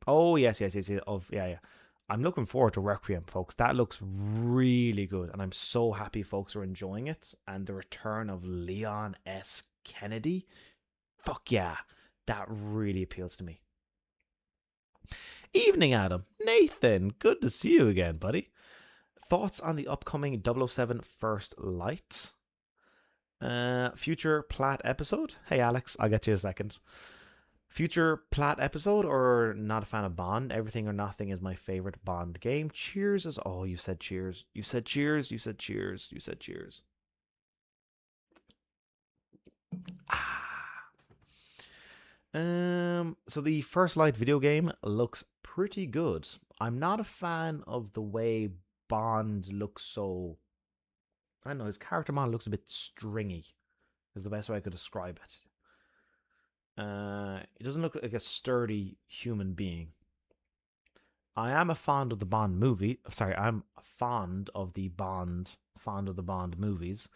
Oh yes. Yeah. I'm looking forward to Requiem, folks. That looks really good, and I'm so happy folks are enjoying it. And the return of Leon S. Kennedy, fuck yeah, that really appeals to me. Evening, Adam. Nathan, good to see you again, buddy. Thoughts on the upcoming 007 First Light? Future Plat episode? Hey, Alex, I'll get you a second. Future Plat episode, or not a fan of Bond? Everything or Nothing is my favorite Bond game. Cheers is all. You said cheers. You said cheers. You said cheers. You said cheers. So the First Light video game looks pretty good. I'm not a fan of the way Bond looks so... I don't know, his character model looks a bit stringy, is the best way I could describe it. He doesn't look like a sturdy human being. I am a fond of the Bond movie. Sorry, I'm fond of the Bond movies.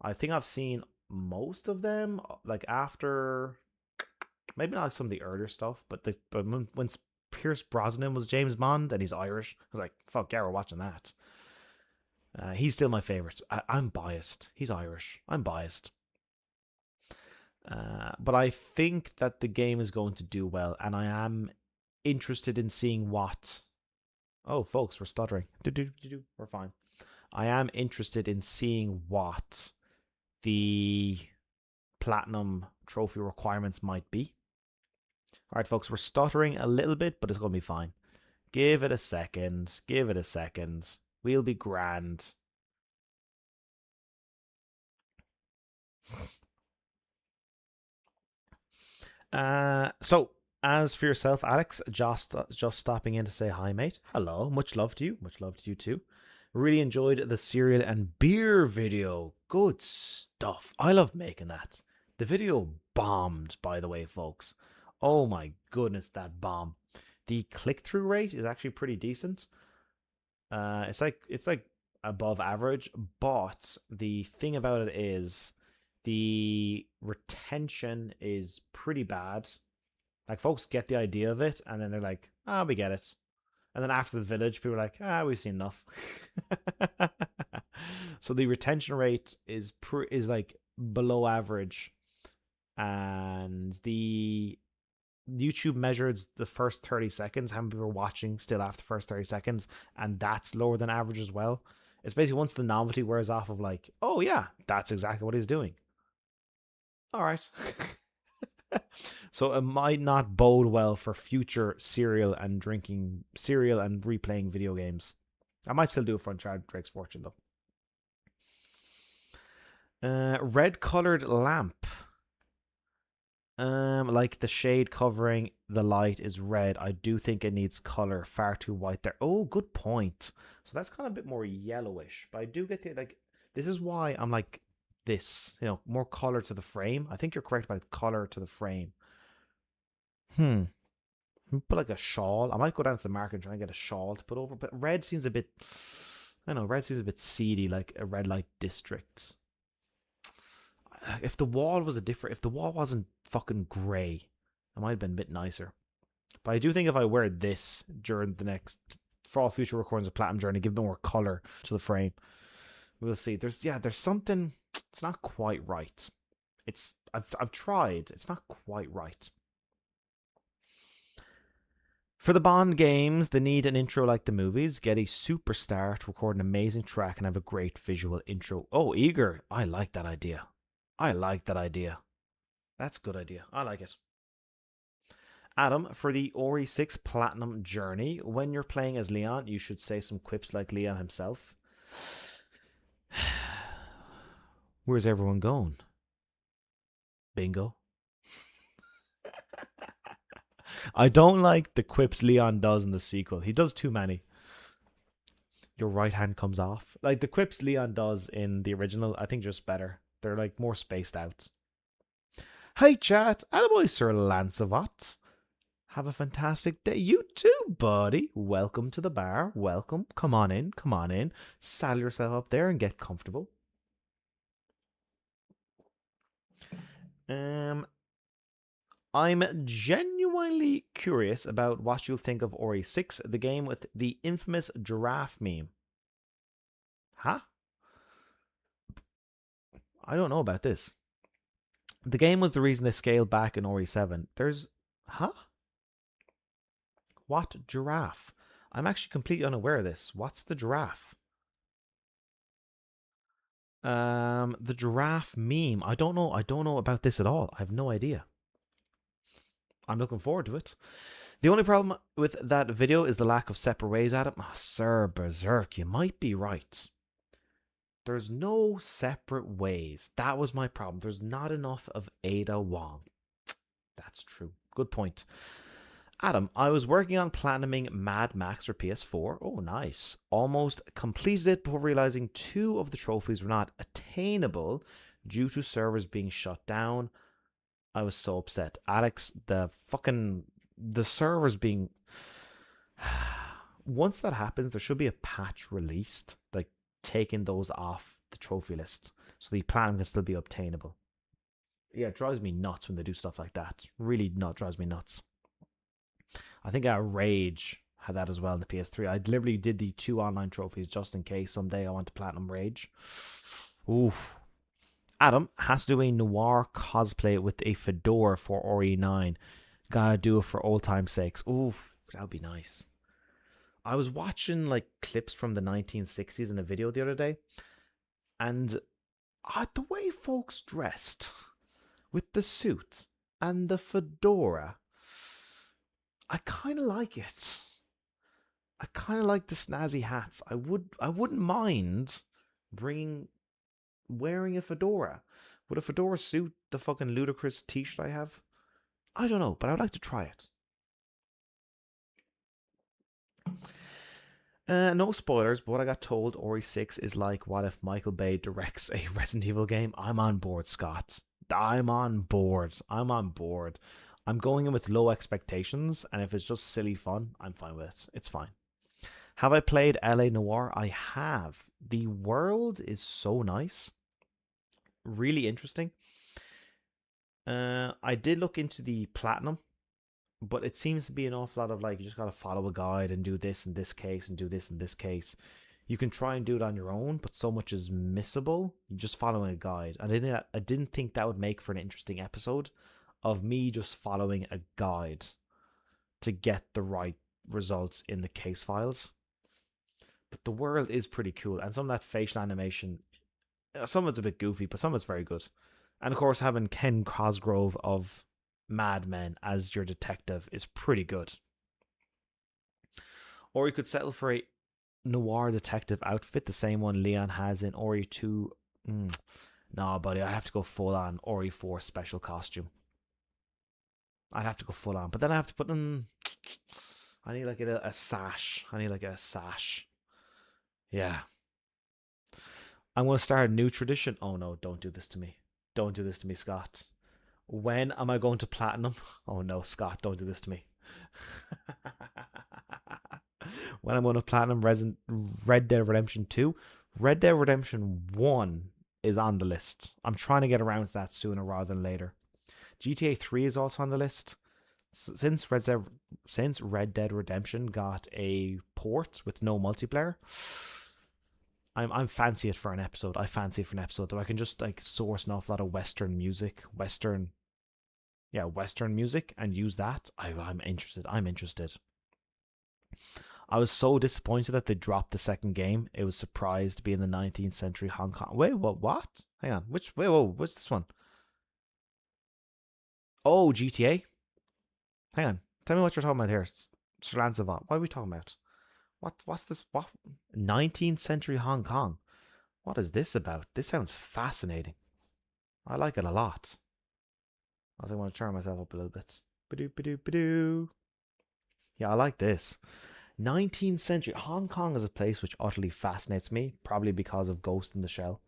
I think I've seen most of them, like after... Maybe not like some of the earlier stuff, but when Pierce Brosnan was James Bond and he's Irish, I was like, fuck yeah, we're watching that. He's still my favorite. I'm biased. He's Irish. I'm biased. But I think that the game is going to do well, and I am interested in seeing what... Oh, folks, we're stuttering. We're fine. I am interested in seeing what the Platinum trophy requirements might be. Alright, folks, we're stuttering a little bit, but it's going to be fine. Give it a second. We'll be grand. So, as for yourself, Alex, just stopping in to say hi, mate. Hello, much love to you. Much love to you too. Really enjoyed the cereal and beer video. Good stuff. I love making that. The video bombed, by the way, folks. Oh my goodness, that bomb. The click-through rate is actually pretty decent. It's like above average, but the thing about it is the retention is pretty bad. Like, folks get the idea of it, and then they're like, "Ah, we get it." And then after the village, people are like, "Ah, we've seen enough." So the retention rate is like below average, and the YouTube measures the first 30 seconds, how many people are watching still after the first 30 seconds, and that's lower than average as well. It's basically once the novelty wears off of like, oh yeah, that's exactly what he's doing. All right. So it might not bode well for future cereal and replaying video games. I might still do it for Uncharted Drake's Fortune though. Red colored lamp. Like the shade covering the light is red. I do think it needs color. Far too white there. Oh, good point. So that's kind of a bit more yellowish. But I do get the like. This is why I'm like this. More color to the frame. I think you're correct about color to the frame. Put like a shawl. I might go down to the market and try and get a shawl to put over. But red seems a bit. I don't know. Red seems a bit seedy, like a red light district. If the wall wasn't fucking grey, it might have been a bit nicer. But I do think if I wear this during the next, for all future recordings of Platinum Journey, give more color to the frame. We'll see. There's something. It's not quite right. I've tried. It's not quite right. For the Bond games, they need an intro like the movies. Get a superstar to record an amazing track and have a great visual intro. Oh, Eager. I like that idea. That's a good idea. I like it. Adam, for the Ori 6 Platinum Journey, when you're playing as Leon, you should say some quips like Leon himself. Where's everyone going? Bingo. I don't like the quips Leon does in the sequel. He does too many. Your right hand comes off. Like the quips Leon does in the original, I think just better. They're like more spaced out. Hey chat, attaboy Sir Lancelot. Have a fantastic day. You too, buddy. Welcome to the bar. Welcome. Come on in. Saddle yourself up there and get comfortable. I'm genuinely curious about what you'll think of Ori 6, the game with the infamous giraffe meme. Huh? I don't know about this. The game was the reason they scaled back in Ori 7. Huh? What giraffe? I'm actually completely unaware of this. What's the giraffe? The giraffe meme. I don't know about this at all. I have no idea. I'm looking forward to it. The only problem with that video is the lack of separate ways, Adam. Oh, Sir Berserk, you might be right. There's no separate ways. That was my problem. There's not enough of Ada Wong. That's true. Good point. Adam, I was working on platinuming Mad Max for PS4. Oh, nice. Almost completed it before realizing 2 of the trophies were not attainable due to servers being shut down. I was so upset. Alex, the servers being... Once that happens, there should be a patch released, like taking those off the trophy list so the platinum can still be obtainable. Yeah, it drives me nuts when they do stuff like that. Really drives me nuts. I think Rage had that as well in the PS3. I deliberately did the 2 online trophies just in case someday I want to platinum Rage. Oof. Adam has to do a noir cosplay with a fedora for Ori 9. Gotta do it for old time's sakes. Oof, that would be nice. I was watching like clips from the 1960s in a video the other day, and the way folks dressed with the suits and the fedora, I kind of like it. I kind of like the snazzy hats. I wouldn't mind wearing a fedora. Would a fedora suit the fucking ludicrous t-shirt I have? I don't know, but I would like to try it. No spoilers, but what I got told, Ori 6 is like what if Michael Bay directs a Resident Evil game. I'm on board, Scott. I'm on board. I'm going in with low expectations, and if it's just silly fun, I'm fine with it. It's fine. Have I played LA Noire? I have. The world is so nice. Really interesting. I did look into the platinum but it seems to be an awful lot of like you just gotta follow a guide and do this in this case and do this in this case. You can try and do it on your own, but so much is missable. You're just following a guide. And I didn't think that would make for an interesting episode of me just following a guide to get the right results in the case files. But the world is pretty cool, and some of that facial animation, some of it's a bit goofy, but some of it's very good. And of course, having Ken Cosgrove of Mad Men as your detective is pretty good. Or you could settle for a noir detective outfit, the same one Leon has in Ori 2. Nah, buddy, I'd have to go full on Ori 4 special costume. I'd have to go full on, but then I have to put in. I need like a sash. I need like a sash. Yeah. I'm going to start a new tradition. Oh no, don't do this to me. Don't do this to me, Scott. When am I going to platinum? Oh no, Scott, don't do this to me. When I'm going to platinum Red Dead Redemption 2. Red Dead Redemption 1 is on the list. I'm trying to get around to that sooner rather than later. GTA 3 is also on the list. Since Red Dead Redemption got a port with no multiplayer, I'm fancy it for an episode. I fancy it for an episode. Though I can just like source an awful lot of Western music, Western music, and use that. I'm interested. I'm interested. I was so disappointed that they dropped the second game. It was surprised to be in the 19th century Hong Kong. Wait, what? Hang on. What's this one? Oh, GTA. Hang on. Tell me what you're talking about here, Sir Lancelot. What are we talking about? What's this? What? 19th century Hong Kong. What is this about? This sounds fascinating. I like it a lot. I want to turn myself up a little bit. Ba-doo, ba-doo, ba-doo. Yeah, I like this. 19th century Hong Kong is a place which utterly fascinates me, probably because of Ghost in the Shell.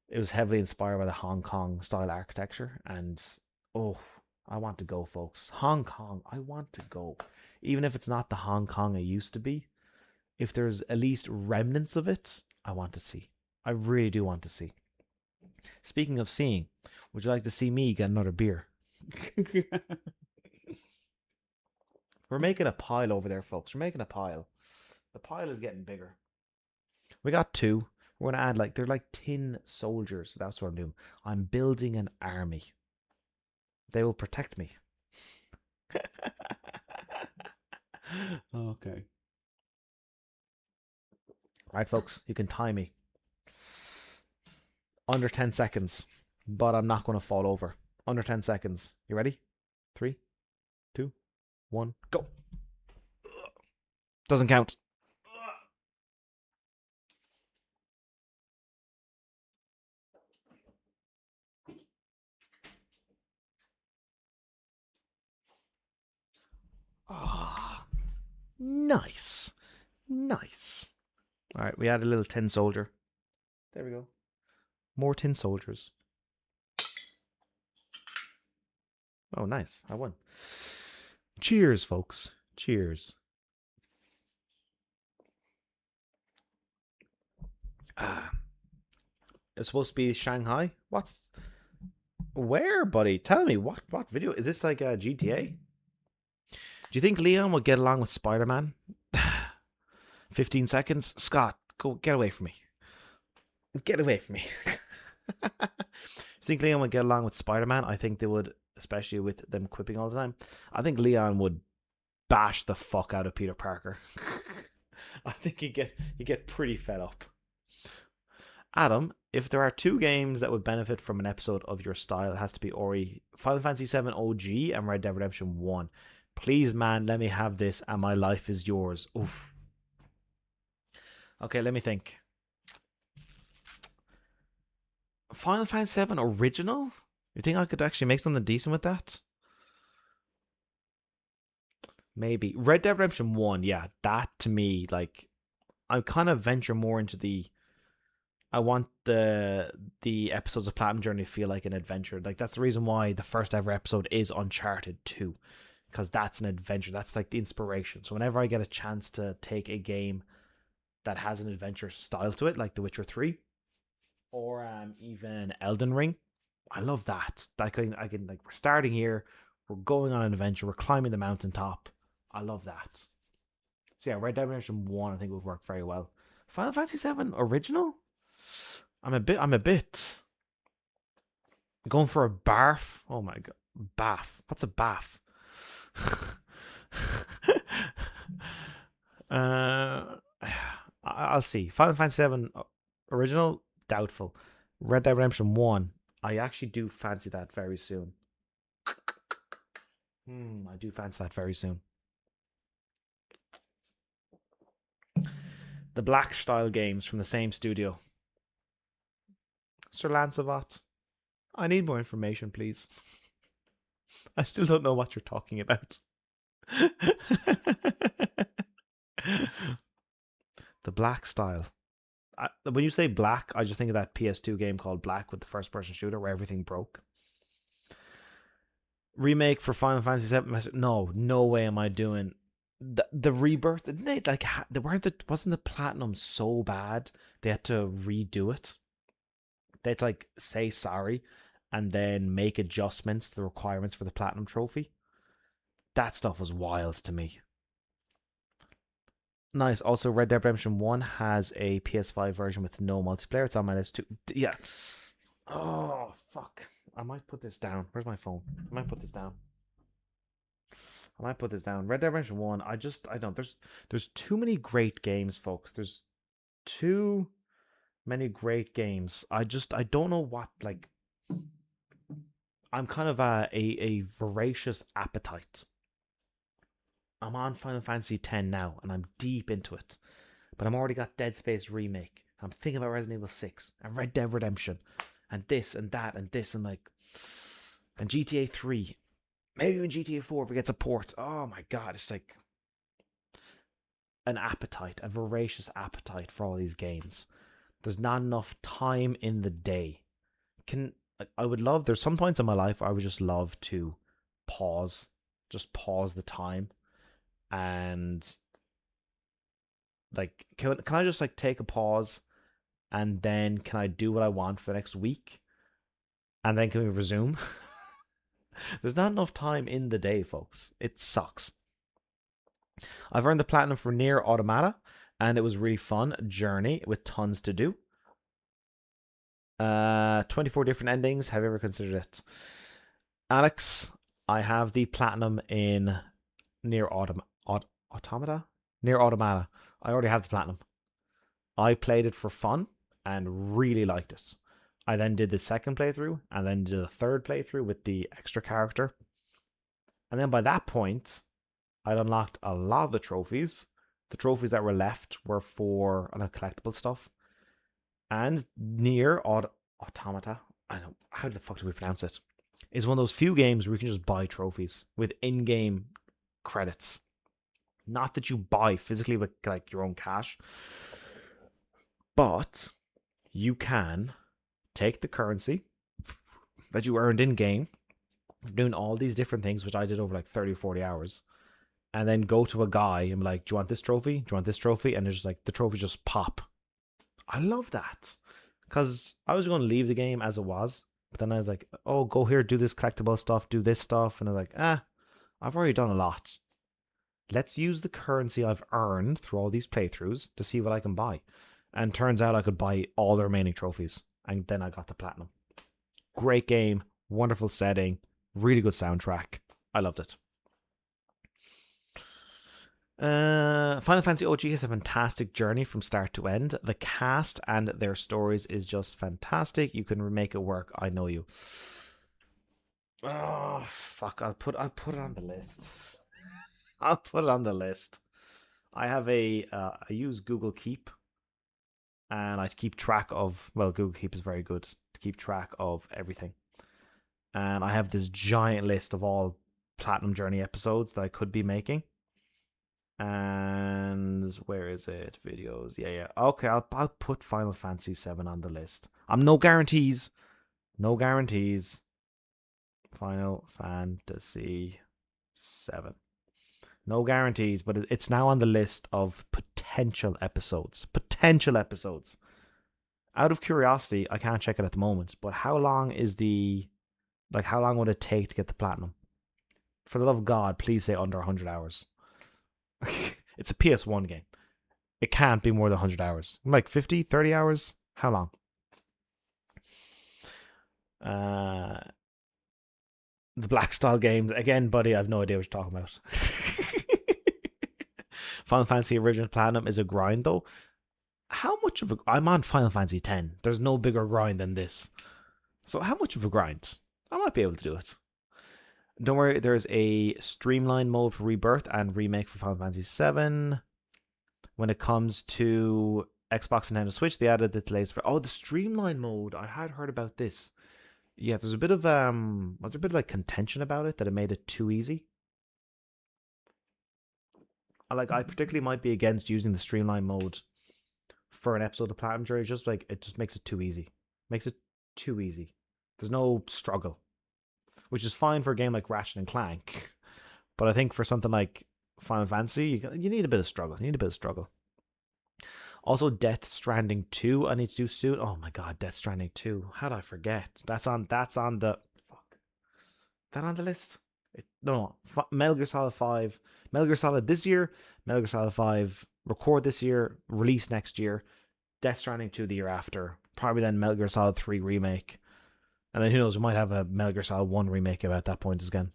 It was heavily inspired by the Hong Kong style architecture, and oh, I want to go, folks. Hong Kong, I want to go. Even if it's not the Hong Kong it used to be, if there's at least remnants of it, I want to see. I really do want to see. Speaking of seeing, would you like to see me get another beer? We're making a pile over there, folks. We're making a pile. The pile is getting bigger. We got two. We're going to add like, they're like tin soldiers. That's what I'm doing. I'm building an army. They will protect me. Okay. Right, folks. You can tie me. Under 10 seconds. But I'm not going to fall over. Under 10 seconds. You ready? 3, 2, 1, go. Doesn't count. Ah, nice. Nice. All right, we add a little tin soldier. There we go. More tin soldiers. Oh, nice. I won. Cheers, folks. Cheers. It's supposed to be Shanghai. Where, buddy? Tell me what video is this? Like a GTA? Do you think Leon will get along with Spider-Man? 15 seconds. Scott, go get away from me. Get away from me. Do you think Leon would get along with Spider-Man? I think they would, especially with them quipping all the time. I think Leon would bash the fuck out of Peter Parker. I think he'd get pretty fed up. Adam, if there are two games that would benefit from an episode of your style, it has to be Ori, Final Fantasy VII OG, and Red Dead Redemption 1. Please, man, let me have this, and my life is yours. Oof. Okay, let me think. Final Fantasy VII original? You think I could actually make something decent with that? Maybe. Red Dead Redemption 1, yeah, that to me, like, I kind of venture more into I want the episodes of Platinum Journey to feel like an adventure. Like, that's the reason why the first ever episode is Uncharted 2. Because that's an adventure. That's like the inspiration. So whenever I get a chance to take a game that has an adventure style to it, like The Witcher 3, or even Elden Ring, I love that. I can like, we're starting here, We're going on an adventure. We're climbing the mountaintop. I love that. So yeah, Red Dead Redemption 1 I think would work very well. Final Fantasy 7 original? I'm a bit going for a barf. Oh my god. Bath. What's a bath? uh I'll see. Final Fantasy 7 original, doubtful. Red Dead Redemption 1, I actually do fancy that very soon. I do fancy that very soon. The Black style games from the same studio. Sir Lancelot, I need more information, please. I still don't know what you're talking about. The Black style. When you say Black, I just think of that PS2 game called Black with the first person shooter where everything broke. Remake for Final Fantasy VII. No way am I doing the rebirth. Didn't they wasn't the platinum so bad they had to redo it? They had to like say sorry and then make adjustments to the requirements for the platinum trophy. That stuff was wild to me. Nice. Also, Red Dead Redemption 1 has a PS5 version with no multiplayer. It's on my list too. Yeah. Oh, fuck. I might put this down. Where's my phone? I might put this down. Red Dead Redemption 1, I don't. There's too many great games, folks. There's too many great games. I don't know what, like, I'm kind of a voracious appetite. I'm on Final Fantasy X now, and I'm deep into it. But I'm already got Dead Space Remake. I'm thinking about Resident Evil 6 and Red Dead Redemption and this and that and this and like and GTA 3. Maybe even GTA 4 if it gets a port. Oh my god, it's like an appetite, a voracious appetite for all these games. There's not enough time in the day. There's some points in my life where I would just love to pause the time and like can I just like take a pause and then can I do what I want for the next week and then can we resume? There's not enough time in the day, folks. It sucks. I've earned the platinum for Nier Automata and it was really fun journey with tons to do. 24 different endings. Have you ever considered it? Alex, I have the platinum in Nier Automata? Nier Automata. I already have the platinum. I played it for fun and really liked it. I then did the second playthrough and then did the third playthrough with the extra character. And then by that point, I'd unlocked a lot of the trophies. The trophies that were left were for collectible stuff. And Nier Automata, I don't know, how the fuck do we pronounce it? Is one of those few games where you can just buy trophies with in-game credits. Not that you buy physically with like your own cash, but you can take the currency that you earned in game, doing all these different things, which I did over like 30 or 40 hours, and then go to a guy and be like, do you want this trophy? Do you want this trophy? And there's just like the trophies just pop. I love that because I was going to leave the game as it was, but then I was like, oh, go here, do this collectible stuff, do this stuff. And I was like, I've already done a lot. Let's use the currency I've earned through all these playthroughs to see what I can buy. And turns out I could buy all the remaining trophies. And then I got the platinum. Great game. Wonderful setting. Really good soundtrack. I loved it. Final Fantasy OG has a fantastic journey from start to end. The cast and their stories is just fantastic. You can make it work. I know you. Oh, fuck. I'll put it on the list. I'll put it on the list. I have I use Google Keep, and I keep track of, Google Keep is very good to keep track of everything. And I have this giant list of all Platinum Journey episodes that I could be making. And where is it? Videos. Yeah. Okay, I'll put Final Fantasy 7 on the list. No guarantees. No guarantees. Final Fantasy 7. No guarantees, but it's now on the list of potential episodes. Potential episodes. Out of curiosity, I can't check it at the moment, but how long would it take to get the platinum? For the love of God, please say under 100 hours. It's a PS1 game. It can't be more than 100 hours. Like 50, 30 hours? How long? The Black Style games. Again, buddy, I have no idea what you're talking about. Final Fantasy Original Platinum is a grind, though. How much of a... I'm on Final Fantasy X. There's no bigger grind than this. So how much of a grind? I might be able to do it. Don't worry, there's a streamline mode for Rebirth and Remake for Final Fantasy VII. When it comes to Xbox and Nintendo Switch, they added the delays for... Oh, the streamline mode. I had heard about this. Yeah, there's a bit of... was there a bit of like contention about it, that it made it too easy? I particularly might be against using the streamline mode for an episode of Platinum Journey. Just like, it just makes it too easy. Makes it too easy. There's no struggle, which is fine for a game like Ratchet and Clank. But I think for something like Final Fantasy, you need a bit of struggle. You need a bit of struggle. Also, Death Stranding 2, I need to do soon. Oh my god, Death Stranding 2. How did I forget? That's on the... Fuck. That on the list? No. Metal Gear Solid 5. Metal Gear Solid this year. Metal Gear Solid 5 record this year. Release next year. Death Stranding 2 the year after. Probably then Metal Gear Solid 3 remake. And then who knows, we might have a Metal Gear Solid 1 remake at that point again.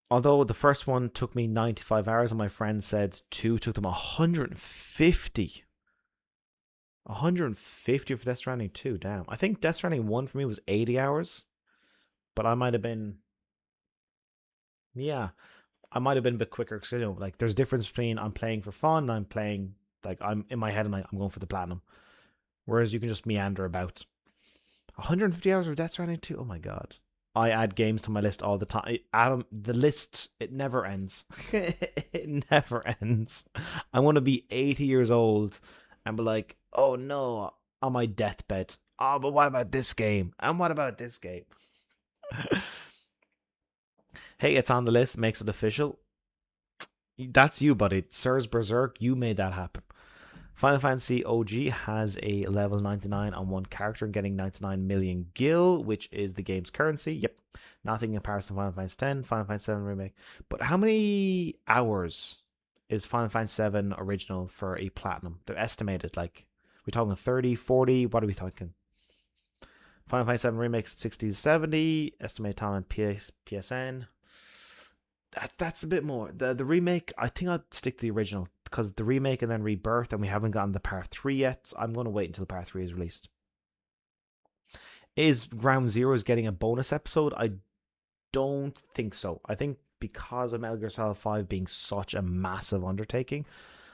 Although the first one took me 95 hours, and my friend said 2 took them 150. 150 for Death Stranding 2, damn. I think Death Stranding 1 for me was 80 hours. But I might have been... Yeah. I might have been a bit quicker, because, you know, like, there's a difference between I'm playing for fun, and I'm playing... Like, I'm in my head, I'm going for the platinum. Whereas you can just meander about. 150 hours of Death Stranding 2? Oh my god. I add games to my list all the time. Adam, the list, it never ends. It never ends. I want to be 80 years old and be like, oh no, on my deathbed. Oh, but what about this game? And what about this game? Hey, it's on the list, makes it official. That's you, buddy. Sirs Berserk, you made that happen. Final Fantasy OG has a level 99 on one character and getting 99 million gil, which is the game's currency. Yep. Nothing in comparison to Final Fantasy 10, Final Fantasy 7 Remake. But how many hours is Final Fantasy 7 original for a platinum? They're estimated, like, we're talking 30, 40, what are we talking? Final Fantasy 7 Remake 60 to 70, estimated time on PSN. That's a bit more. The remake, I think I'll stick to the original, because the remake and then Rebirth, and we haven't gotten the part 3 yet. I'm going to wait until part 3 is released. Is Ground Zeroes getting a bonus episode? I don't think so. I think because of Metal Gear Solid 5 being such a massive undertaking,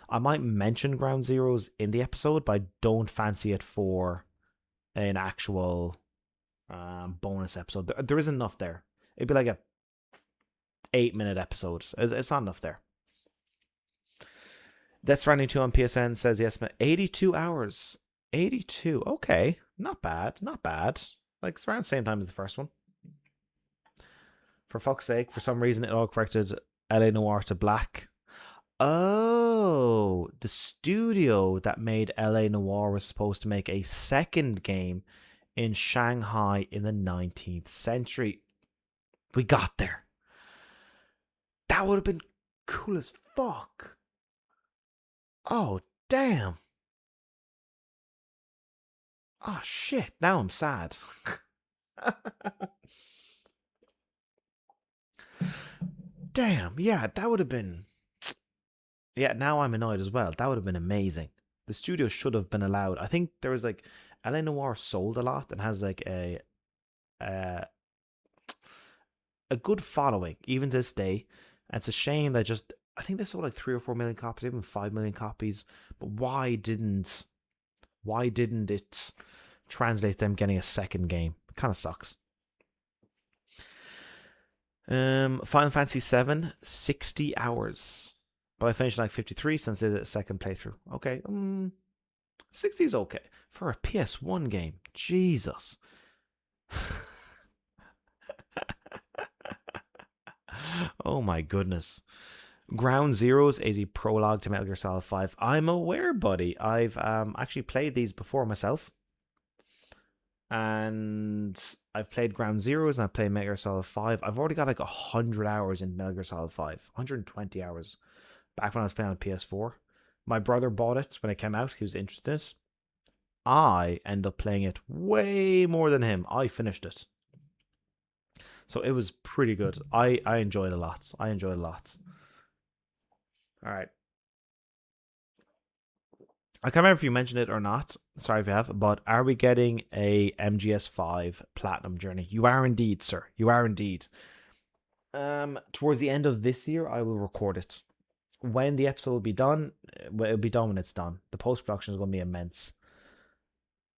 I might mention Ground Zeroes in the episode, but I don't fancy it for an actual bonus episode. There isn't enough there. It'd be like a 8-minute episode. It's not enough there. Death Stranding 2 on PSN says the estimate 82 hours. 82. Okay. Not bad. Not bad. Like, it's around the same time as the first one. For fuck's sake, for some reason it all corrected LA Noire to black. Oh, the studio that made LA Noire was supposed to make a second game in Shanghai in the 19th century. We got there. That would have been cool as fuck. Oh, damn. Oh, shit. Now I'm sad. Damn. Yeah, that would have been... Yeah, now I'm annoyed as well. That would have been amazing. The studio should have been allowed. I think there was like... LA Noire sold a lot and has like a good following, even to this day. And it's a shame that just... I think they sold like 3 or 4 million copies, even 5 million copies. But why didn't it translate them getting a second game? It kind of sucks. Final Fantasy 7, 60 hours. But I finished like 53 since I did a second playthrough. Okay. 60 is okay. For a PS1 game. Jesus. Oh my goodness. Ground Zeroes is a prologue to Metal Gear Solid 5. I'm aware, buddy. I've actually played these before myself. And I've played Ground Zeroes and I've played Metal Gear Solid 5. I've already got like 100 hours in Metal Gear Solid 5, 120 hours back when I was playing on PS4. My brother bought it when it came out. He was interested. I end up playing it way more than him. I finished it. So it was pretty good. I enjoyed it a lot. I enjoyed it a lot. All right. I can't remember if you mentioned it or not. Sorry if you have, but are we getting a MGS5 Platinum Journey? You are indeed, sir. You are indeed. Towards the end of this year, I will record it. When the episode will be done, well, it'll be done when it's done. The post production is going to be immense.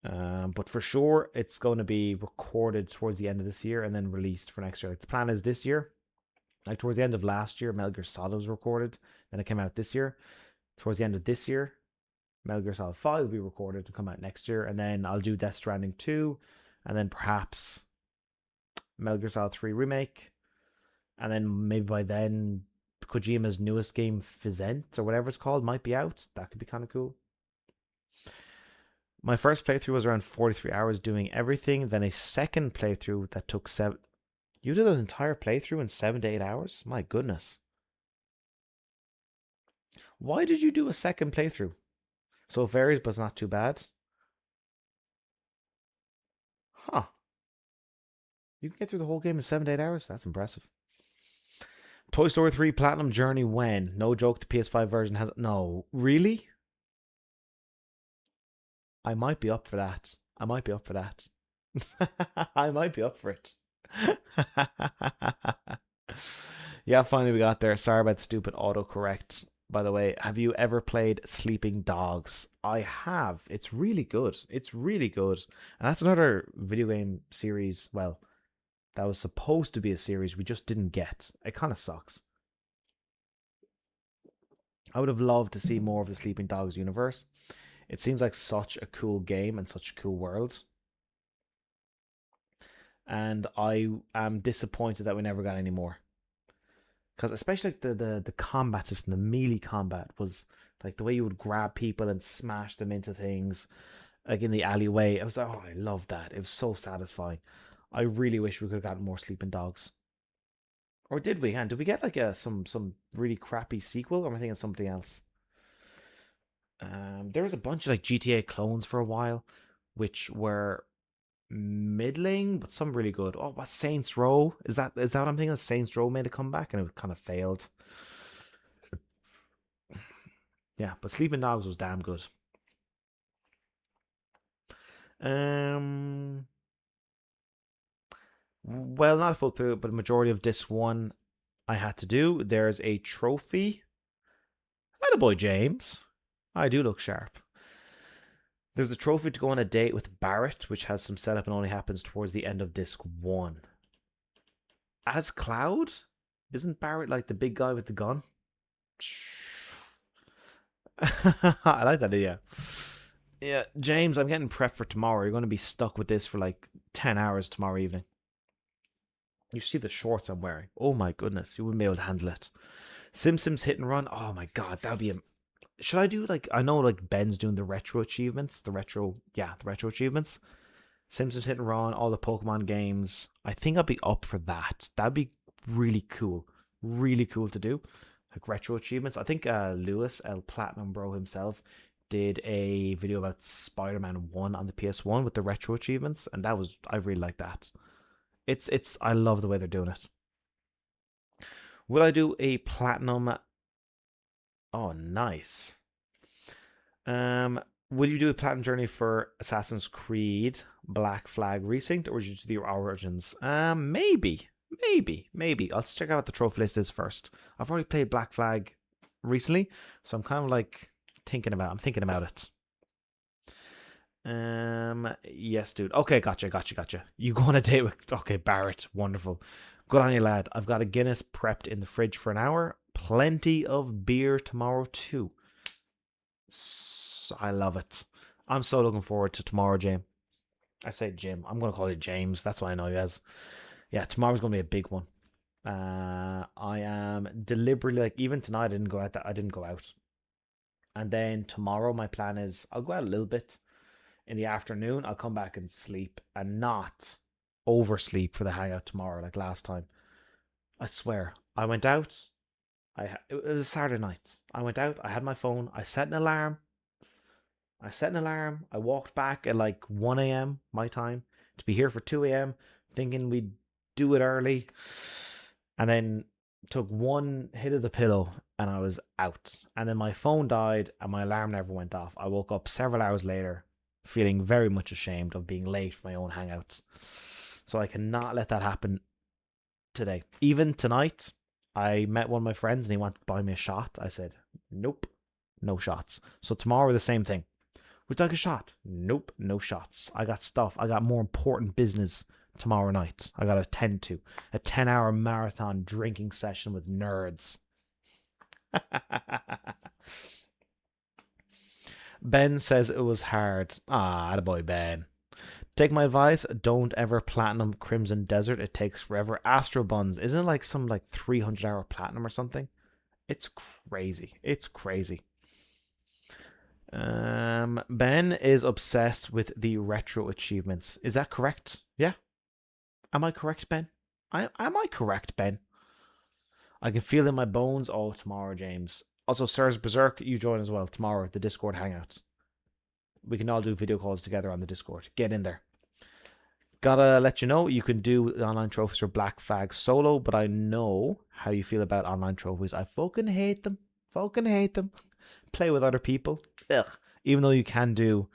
But for sure, it's going to be recorded towards the end of this year and then released for next year. Like the plan is this year, like towards the end of last year, Metal Gear Solid was recorded. Then it came out this year. Towards the end of this year, Metal Gear Solid 5 will be recorded to come out next year. And then I'll do Death Stranding 2. And then perhaps Metal Gear Solid 3 Remake. And then maybe by then, Kojima's newest game, Physent, or whatever it's called, might be out. That could be kind of cool. My first playthrough was around 43 hours doing everything. Then a second playthrough that took 7. You did an entire playthrough in 7 to 8 hours? My goodness. Why did you do a second playthrough? So it varies, but it's not too bad. Huh. You can get through the whole game in 7 to 8 hours? That's impressive. Toy Story 3 Platinum Journey when? No joke, the PS5 version has... No. Really? I might be up for that. I might be up for that. I might be up for it. Yeah, finally we got there. Sorry about the stupid autocorrect. By the way, have you ever played Sleeping Dogs? I have. It's really good. It's really good. And that's another video game series, well, that was supposed to be a series we just didn't get. It kind of sucks. I would have loved to see more of the Sleeping Dogs universe. It seems like such a cool game and such a cool world. And I am disappointed that we never got any more. Because especially like the combat system, the melee combat was like the way you would grab people and smash them into things, like in the alleyway. I was like, oh, I love that. It was so satisfying. I really wish we could have gotten more Sleeping Dogs. Or did we? And did we get like some really crappy sequel? Or am I thinking of something else? There was a bunch of like GTA clones for a while, which were middling, but some really good. Oh, what Saints Row? Is that what I'm thinking of? Saints Row made a comeback and it kind of failed. Yeah, but Sleeping Dogs was damn good. Well, not a full through, but a majority of this one I had to do. There's a trophy. Hi, boy, James. I do look sharp. There's a trophy to go on a date with Barrett, which has some setup and only happens towards the end of disc 1. As Cloud? Isn't Barrett like the big guy with the gun? I like that idea. Yeah, James, I'm getting prepped for tomorrow. You're going to be stuck with this for like 10 hours tomorrow evening. You see the shorts I'm wearing. Oh my goodness, you wouldn't be able to handle it. Simpsons Hit and Run. Oh my god, that would be should I do like, I know like Ben's doing the retro achievements, the retro achievements. Simpsons Hit and Run, all the Pokemon games. I think I'd be up for that. That'd be really cool. Really cool to do. Like retro achievements. I think Lewis, El Platinum Bro himself, did a video about Spider-Man 1 on the PS1 with the retro achievements, and I really like that. I love the way they're doing it. Will I do a platinum? Oh, nice. Will you do a platinum journey for Assassin's Creed Black Flag Resynced, or would you do the Origins? Maybe. I'll check out what the trophy list is first. I've already played Black Flag recently, so I'm kind of like thinking about it. Yes, dude. Okay, gotcha. You go on a date with Barrett. Wonderful. Good on you, lad. I've got a Guinness prepped in the fridge for an hour. Plenty of beer tomorrow too. I love it. I'm so looking forward to tomorrow, Jim. I say Jim. I'm gonna call you James. That's what I know you as. Yeah, tomorrow's gonna be a big one. I am deliberately, like, even tonight I didn't go out. And then tomorrow my plan is I'll go out a little bit in the afternoon, I'll come back and sleep and not oversleep for the hangout tomorrow like last time. I swear. I went out. It was a Saturday night. I went out. I had my phone. I set an alarm. I walked back at like 1 a.m. my time to be here for 2 a.m. thinking we'd do it early. And then took one hit of the pillow and I was out. And then my phone died and my alarm never went off. I woke up several hours later feeling very much ashamed of being late for my own hangout. So I cannot let that happen today. Even tonight, I met one of my friends and he wanted to buy me a shot. I said, nope, no shots. So tomorrow, the same thing. Would you like a shot? Nope, no shots. I got stuff. I got more important business tomorrow night. I got to attend to a 10-hour marathon drinking session with nerds. Ben says it was hard. Ah, attaboy, Ben. Take my advice, don't ever platinum Crimson Desert. It takes forever. Astro Buns, isn't it like some like 300-hour platinum or something? It's crazy. It's crazy. Ben is obsessed with the retro achievements. Is that correct? Yeah. Am I correct, Ben? Am I correct, Ben? I can feel it in my bones. Oh, tomorrow, James. Also, Sirs Berserk, you join as well tomorrow at the Discord Hangout. We can all do video calls together on the Discord. Get in there. Gotta let you know, you can do online trophies for Black Flag solo, but I know how you feel about online trophies. I fucking hate them. Fucking hate them. Play with other people. Ugh. Even though you can do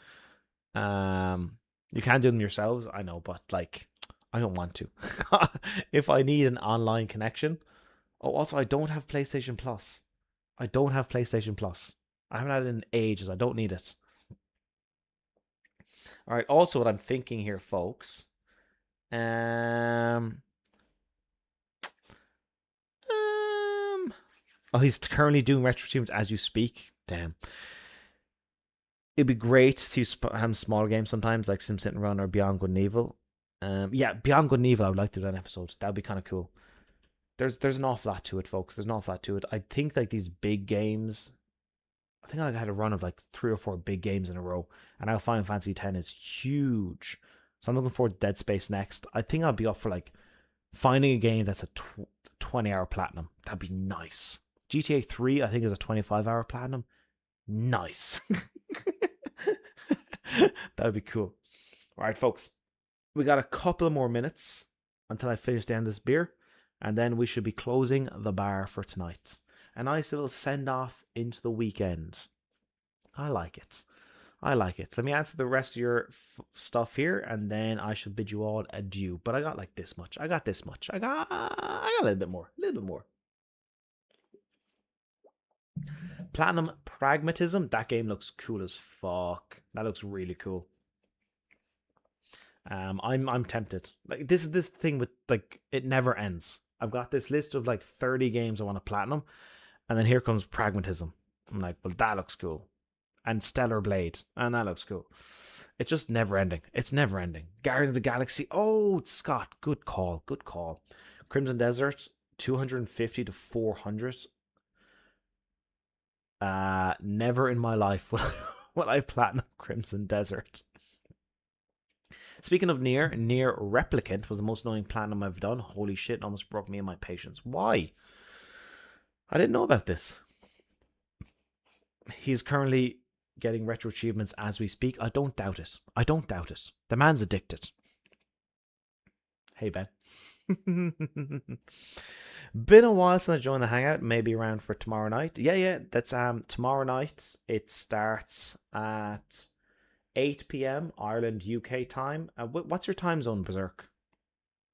them yourselves, I know, but like, I don't want to. If I need an online connection. Oh, also, I don't have PlayStation Plus. I don't have PlayStation Plus. I haven't had it in ages. I don't need it. All right. Also, what I'm thinking here, folks. Oh, he's currently doing retro streams as you speak. Damn. It'd be great to see him small games sometimes, like Sim Sit and Run or Beyond Good and Evil. Yeah, Beyond Good and Evil, I would like to do an episode. That'd be kind of cool. There's an awful lot to it, folks. There's an awful lot to it. I think like these big games. I think I had a run of like 3 or 4 big games in a row, and now Final Fantasy X is huge. So I'm looking forward to Dead Space next. I think I'll be up for like finding a game that's a 20-hour platinum. That'd be nice. GTA 3, I think, is a 25-hour platinum. Nice. That'd be cool. All right, folks. We got a couple of more minutes until I finish down this beer, and then we should be closing the bar for tonight. A nice little send-off into the weekend. I like it. I like it. Let me answer the rest of your stuff here, and then I shall bid you all adieu. But I got like this much. I got this much. I got a little bit more. A little bit more. Platinum Pragmatism. That game looks cool as fuck. That looks really cool. I'm tempted. Like this is this thing with like it never ends. I've got this list of like 30 games I want to platinum, and then here comes Pragmatism. I'm like, well, that looks cool. And Stellar Blade, and that looks cool. It's just never ending. It's never ending. Guardians of the Galaxy. Oh, Scott, good call. Good call. Crimson Desert, 250 to 400. Never in my life will I platinum Crimson Desert. Speaking of Nier Replicant was the most annoying platinum I've done. Holy shit, almost broke me and my patience. Why? I didn't know about this. He's currently getting retro achievements as we speak. I don't doubt it. I don't doubt it. The man's addicted. Hey, Ben. Been a while since I joined the hangout. Maybe around for tomorrow night. Yeah. That's tomorrow night. It starts at 8 p.m. Ireland UK time. What's your time zone, Berserk?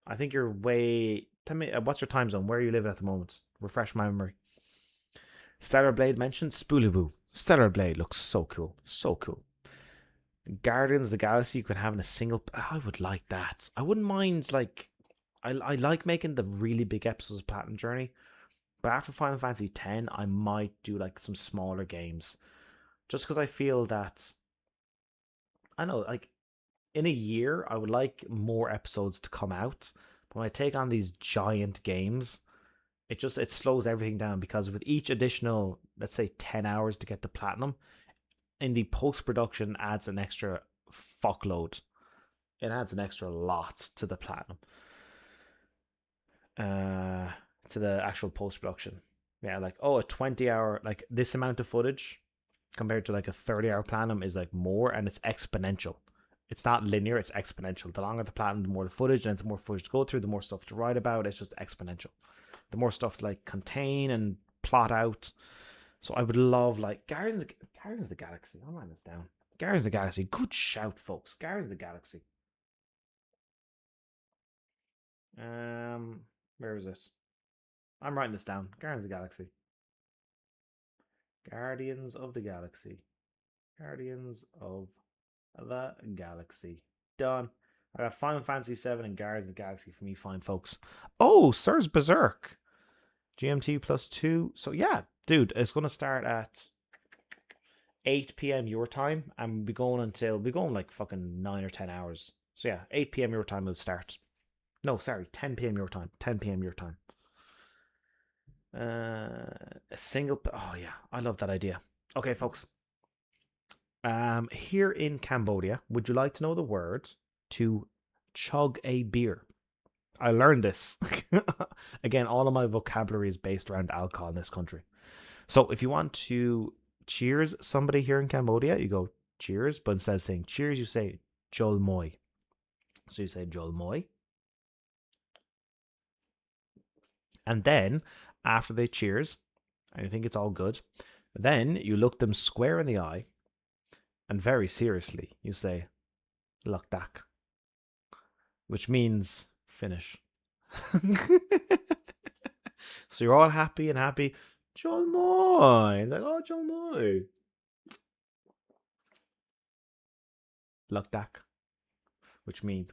I think you're way. Tell me, what's your time zone? Where are you living at the moment? Refresh my memory. Stellar Blade mentioned. Spoolyboo. Stellar Blade looks so cool. So cool. Guardians of the Galaxy you could have in a single. I would like that. I wouldn't mind, like. I like making the really big episodes of Platinum Journey. But after Final Fantasy X, I might do like some smaller games. Just because I feel that. I know, like. In a year, I would like more episodes to come out. But when I take on these giant games, it slows everything down, because with each additional, let's say 10 hours to get the platinum, in the post-production adds an extra fuckload. It adds an extra lot to the platinum. To the actual post production. Yeah, like, oh, a 20-hour, like this amount of footage compared to like a 30-hour platinum is like more, and it's exponential. It's not linear, it's exponential. The longer the platinum, the more the footage, and it's more footage to go through, the more stuff to write about. It's just exponential. The more stuff to like contain and plot out. So I would love like Guardians of the Galaxy. I'll write this down. Guardians of the Galaxy. Good shout, folks. Guardians of the Galaxy. Where is it? I'm writing this down. Guardians of the Galaxy. Guardians of the Galaxy. Guardians of the Galaxy. Done. I got Final Fantasy VII and Guardians of the Galaxy for me, fine folks. Oh, Sirs Berserk. GMT +2. So yeah, dude, it's gonna start at 8 p.m. your time and be going like fucking 9 or 10 hours. So yeah, 8 p.m. your time will start. No, sorry, 10 p.m. your time. 10 p.m. your time. A single. Oh yeah, I love that idea. Okay, folks. Here in Cambodia, would you like to know the word to chug a beer? I learned this. Again, all of my vocabulary is based around alcohol in this country. So if you want to cheers somebody here in Cambodia, you go cheers, but instead of saying cheers, you say jol moi. So you say jol moi. And then after they cheers, and you think it's all good, then you look them square in the eye, and very seriously, you say, Luck Dak, which means finish. So you're all happy and happy. Jol moi. Like, oh, Jol moi. Luck Dak, which means.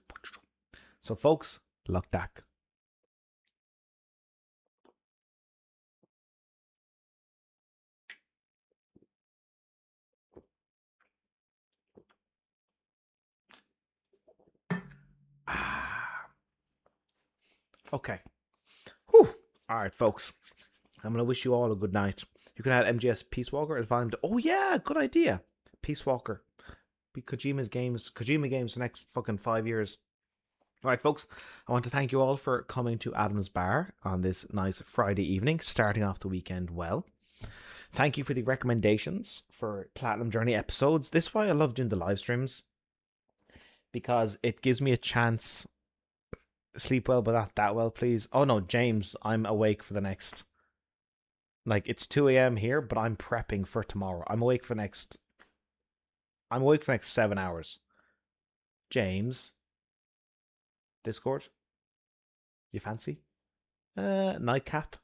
So, folks, Luck Dak. Okay. Whew. All right, folks. I'm going to wish you all a good night. You can add MGS Peace Walker as volume. Oh, yeah. Good idea. Peace Walker. Be Kojima games for the next fucking 5 years. All right, folks. I want to thank you all for coming to Adam's Bar on this nice Friday evening, starting off the weekend well. Thank you for the recommendations for Platinum Journey episodes. This is why I love doing the live streams, because it gives me a chance. Sleep well, but not that well, please. Oh no, James, I'm awake for the next. Like, it's 2 a.m. here, but I'm prepping for tomorrow. I'm awake for next 7 hours. James, Discord, you fancy? Nightcap.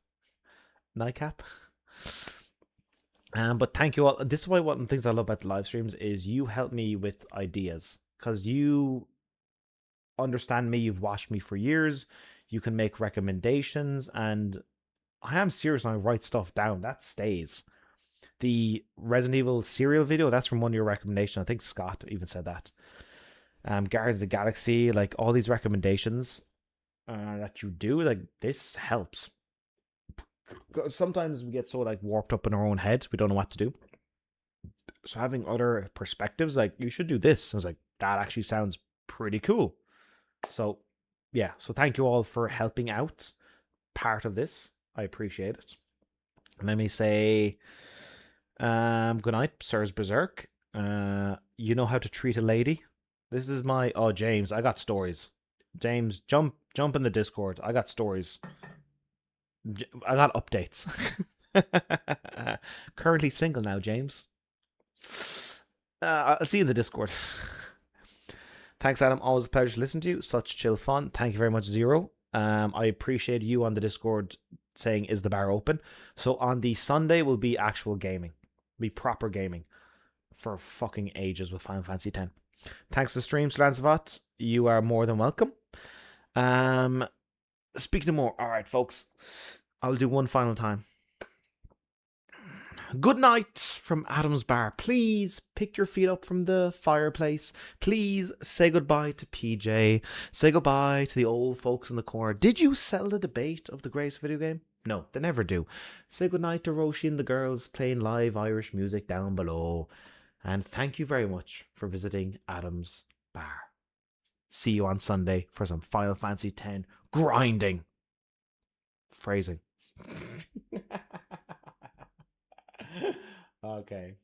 But thank you all. This is why one of the things I love about the live streams is you help me with ideas, because you understand me. You've watched me for years. You can make recommendations, and I am serious when I write stuff down. That stays. The Resident Evil serial video, that's from one of your recommendations. I think Scott even said that. Guardians of the Galaxy, like all these recommendations that you do, like this helps. Sometimes we get so like warped up in our own head, we don't know what to do. So having other perspectives, like you should do this, I was like, that actually sounds pretty cool. So yeah, so thank you all for helping out part of this. I appreciate it. And let me say, good night, Sirs Berserk. You know how to treat a lady. This is my James. I got stories. James, jump in the Discord. I got stories. I got updates. Currently single now, James. I'll see you in the Discord. Thanks, Adam. Always a pleasure to listen to you. Such chill fun. Thank you very much, Zero. I appreciate you on the Discord saying, is the bar open? So on the Sunday will be actual gaming. Be proper gaming for fucking ages with Final Fantasy X. Thanks to the stream, Lanzavat. You are more than welcome. Speaking of more, all right, folks. I'll do one final time. Good night from Adam's Bar. Please pick your feet up from the fireplace. Please say goodbye to PJ. Say goodbye to the old folks in the corner. Did you settle the debate of the greatest video game? No, they never do. Say goodnight to Roshi and the girls playing live Irish music down below. And thank you very much for visiting Adam's bar. See you on Sunday for some Final Fantasy X grinding. Phrasing. Okay.